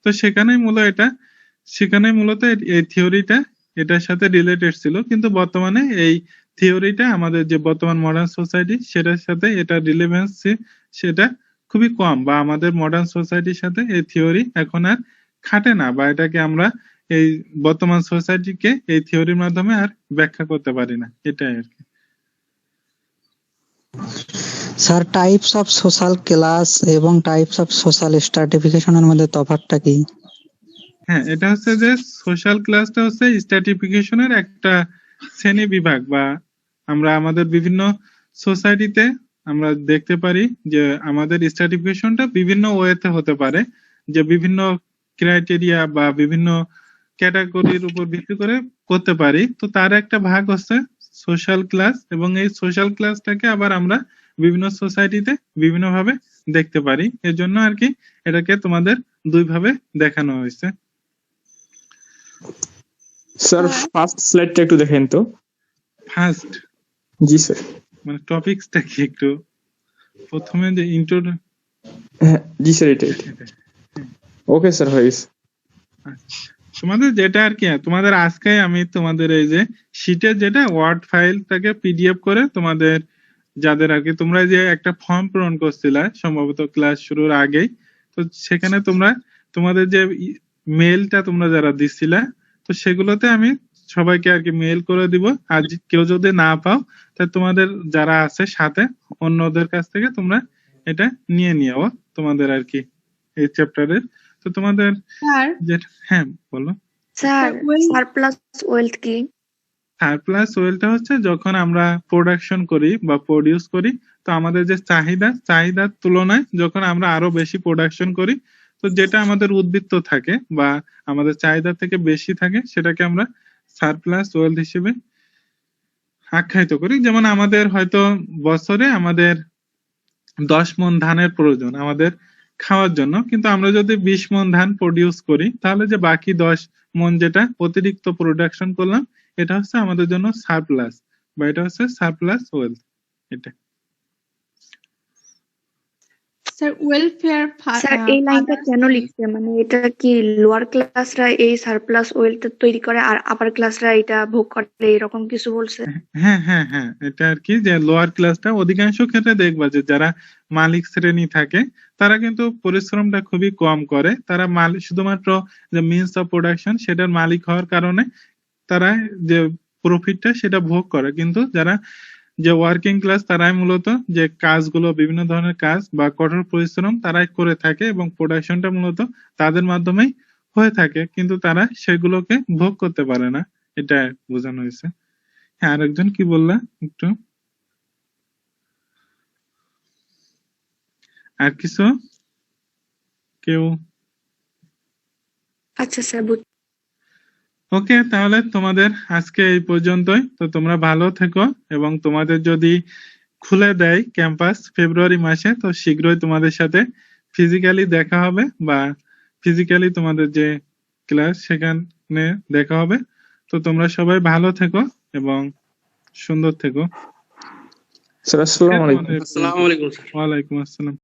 তো সেখানেই মূলত এই থিওরিটা এটার সাথে রিলেটেড ছিল। কিন্তু বর্তমানে এই থিওরিটা আমাদের যে বর্তমান মডার্ন সোসাইটি সেটার সাথে এটা রিলেভেন্স সেটা খুবই কম, বা আমাদের মডার্ন সোসাইটির সাথে এই থিওরি এখন আর খাটে না, বা এটাকে আমরা এই বর্তমান সোসাইটিকে এই থিওরির মাধ্যমে আর ব্যাখ্যা করতে পারি না, এটাই আর কি। Sir, types of social class এবং টাইপস অফ সোশ্যাল স্ট্রাটিফিকেশনের মধ্যে তফাৎটা কি? হ্যাঁ, এটা হচ্ছে যে সোশ্যাল ক্লাসটা হচ্ছে স্ট্রাটিফিকেশনের একটা শ্রেণী বিভাগ, বা আমরা আমাদের বিভিন্ন সোসাইটিতে আমরা দেখতে পারি যে আমাদের স্ট্রাটিফিকেশনটা বিভিন্ন ওয়েতে হতে পারে, যে বিভিন্ন ক্রাইটেরিয়া বা বিভিন্ন ক্যাটাগরির উপর ভিত্তি করে করতে পারি। তো তার একটা ভাগ হচ্ছে সোশ্যাল ক্লাস, এবং এই সোশ্যাল ক্লাসটাকে আবার আমরা বিভিন্ন সোসাইটিতে বিভিন্ন ভাবে দেখতে পারি। এর জন্য আর কি এটাকে তোমাদের দুই ভাবে দেখানো হয়েছে। স্যার, ফার্স্ট স্লাইডটা একটু দেখেন তো। ফার্স্ট? জি স্যার। মানে টপিকসটা কি একটু প্রথমে যে ইন্ট্রো? হ্যাঁ জি স্যার, এটা ওকে স্যার, হয়ে গেছে। তোমাদের যেটা আর কি, তোমাদের আজকে আমি তোমাদের এই যে শীটের যেটা ওয়ার্ড ফাইলটাকে পিডিএফ করে তোমাদের যাদের আর কি, তোমরা যে একটা ফর্ম পূরণ করছিলা সম্ভবত ক্লাস শুরুর আগেই, তো সেখানে তোমরা তোমাদের যে মেলটা তোমরা যারা দিছিলা, তো সেগুলোতে আমি সবাইকে আর কি মেল করে দিব। আর কেউ যদি না পাও, তা তোমাদের যারা আছে সাথে অন্যদের কাছ থেকে তোমরা এটা নিয়ে নিও তোমাদের আর কি এই চ্যাপ্টারের। তো তোমাদের যেটা, হ্যাঁ বলো স্যার। সারপ্লাস ওয়েলথ কি? সারপ্লাস ওয়েলটা হচ্ছে যখন আমরা প্রোডাকশন করি বা প্রডিউস করি, তো আমাদের যে চাহিদার তুলনায় যখন আমরা আরো বেশি প্রোডাকশন করি, তো যেটা আমাদের উদ্বৃত্ত থাকে বা আমাদের চাহিদা থেকে বেশি থাকে, সেটাকে আমরা সারপ্লাস ওয়েলথ হিসেবে আখ্যায়িত করি। যেমন আমাদের হয়তো বছরে আমাদের 10 মণ ধানের প্রয়োজন আমাদের খাওয়ার জন্য, কিন্তু আমরা যদি 20 মণ ধান প্রডিউস করি, তাহলে যে বাকি 10 মণ যেটা অতিরিক্ত প্রোডাকশন করলাম, এটা হচ্ছে আমাদের জন্য সারপ্লাস, বা এটা হচ্ছে সারপ্লাস ওয়েলথ। এটা স্যার ওয়েলফেয়ার। স্যার এই লাইনটা কেন লিখছে? মানে এটা কি লোয়ার ক্লাসরা এই সারপ্লাস ওয়েলথ তৈরি করে আর আপার ক্লাসরা এটা ভোগ করে, এরকম কিছু বলছে? হ্যাঁ হ্যাঁ হ্যাঁ, এটা আর কি যে লোয়ার ক্লাসটা অধিকাংশ ক্ষেত্রে দেখবা যে যারা মালিক শ্রেণী থাকে, তারা কিন্তু পরিশ্রমটা খুবই কম করে। তারা শুধুমাত্র যে মিনস অফ প্রোডাকশন সেটার মালিক হওয়ার কারণে তারা যে প্রফিটটা সেটা ভোগ করে, কিন্তু যারা যে ওয়ার্কিং ক্লাস তারাই মূলত যে কাজগুলো, বিভিন্ন ধরনের কাজ বা কঠোর পরিশ্রম তারাই করে থাকে, এবং প্রোডাকশনটা মূলত তাদের মাধ্যমেই হয়ে থাকে, কিন্তু তারা সেগুলোকে ভোগ করতে পারে না, এটা বোঝানো হয়েছে। হ্যাঁ, আরেকজন কি বললা একটু, আর কিছু কেউ? আচ্ছা স্যার। ওকে, তাহলে তোমাদের আজকে এই পর্যন্তই। তো তোমরা ভালো থেকো, এবং তোমাদের যদি খুলে দেয় ক্যাম্পাস ফেব্রুয়ারি মাসে, তো শীঘ্রই তোমাদের সাথে ফিজিক্যালি দেখা হবে, বা ফিজিক্যালি তোমাদের যে ক্লাস সেখানে দেখা হবে। তো তোমরা সবাই ভালো থেকো এবং সুন্দর থেকো। স্যার আসসালামু আলাইকুম। ওয়ালাইকুম আসসালাম।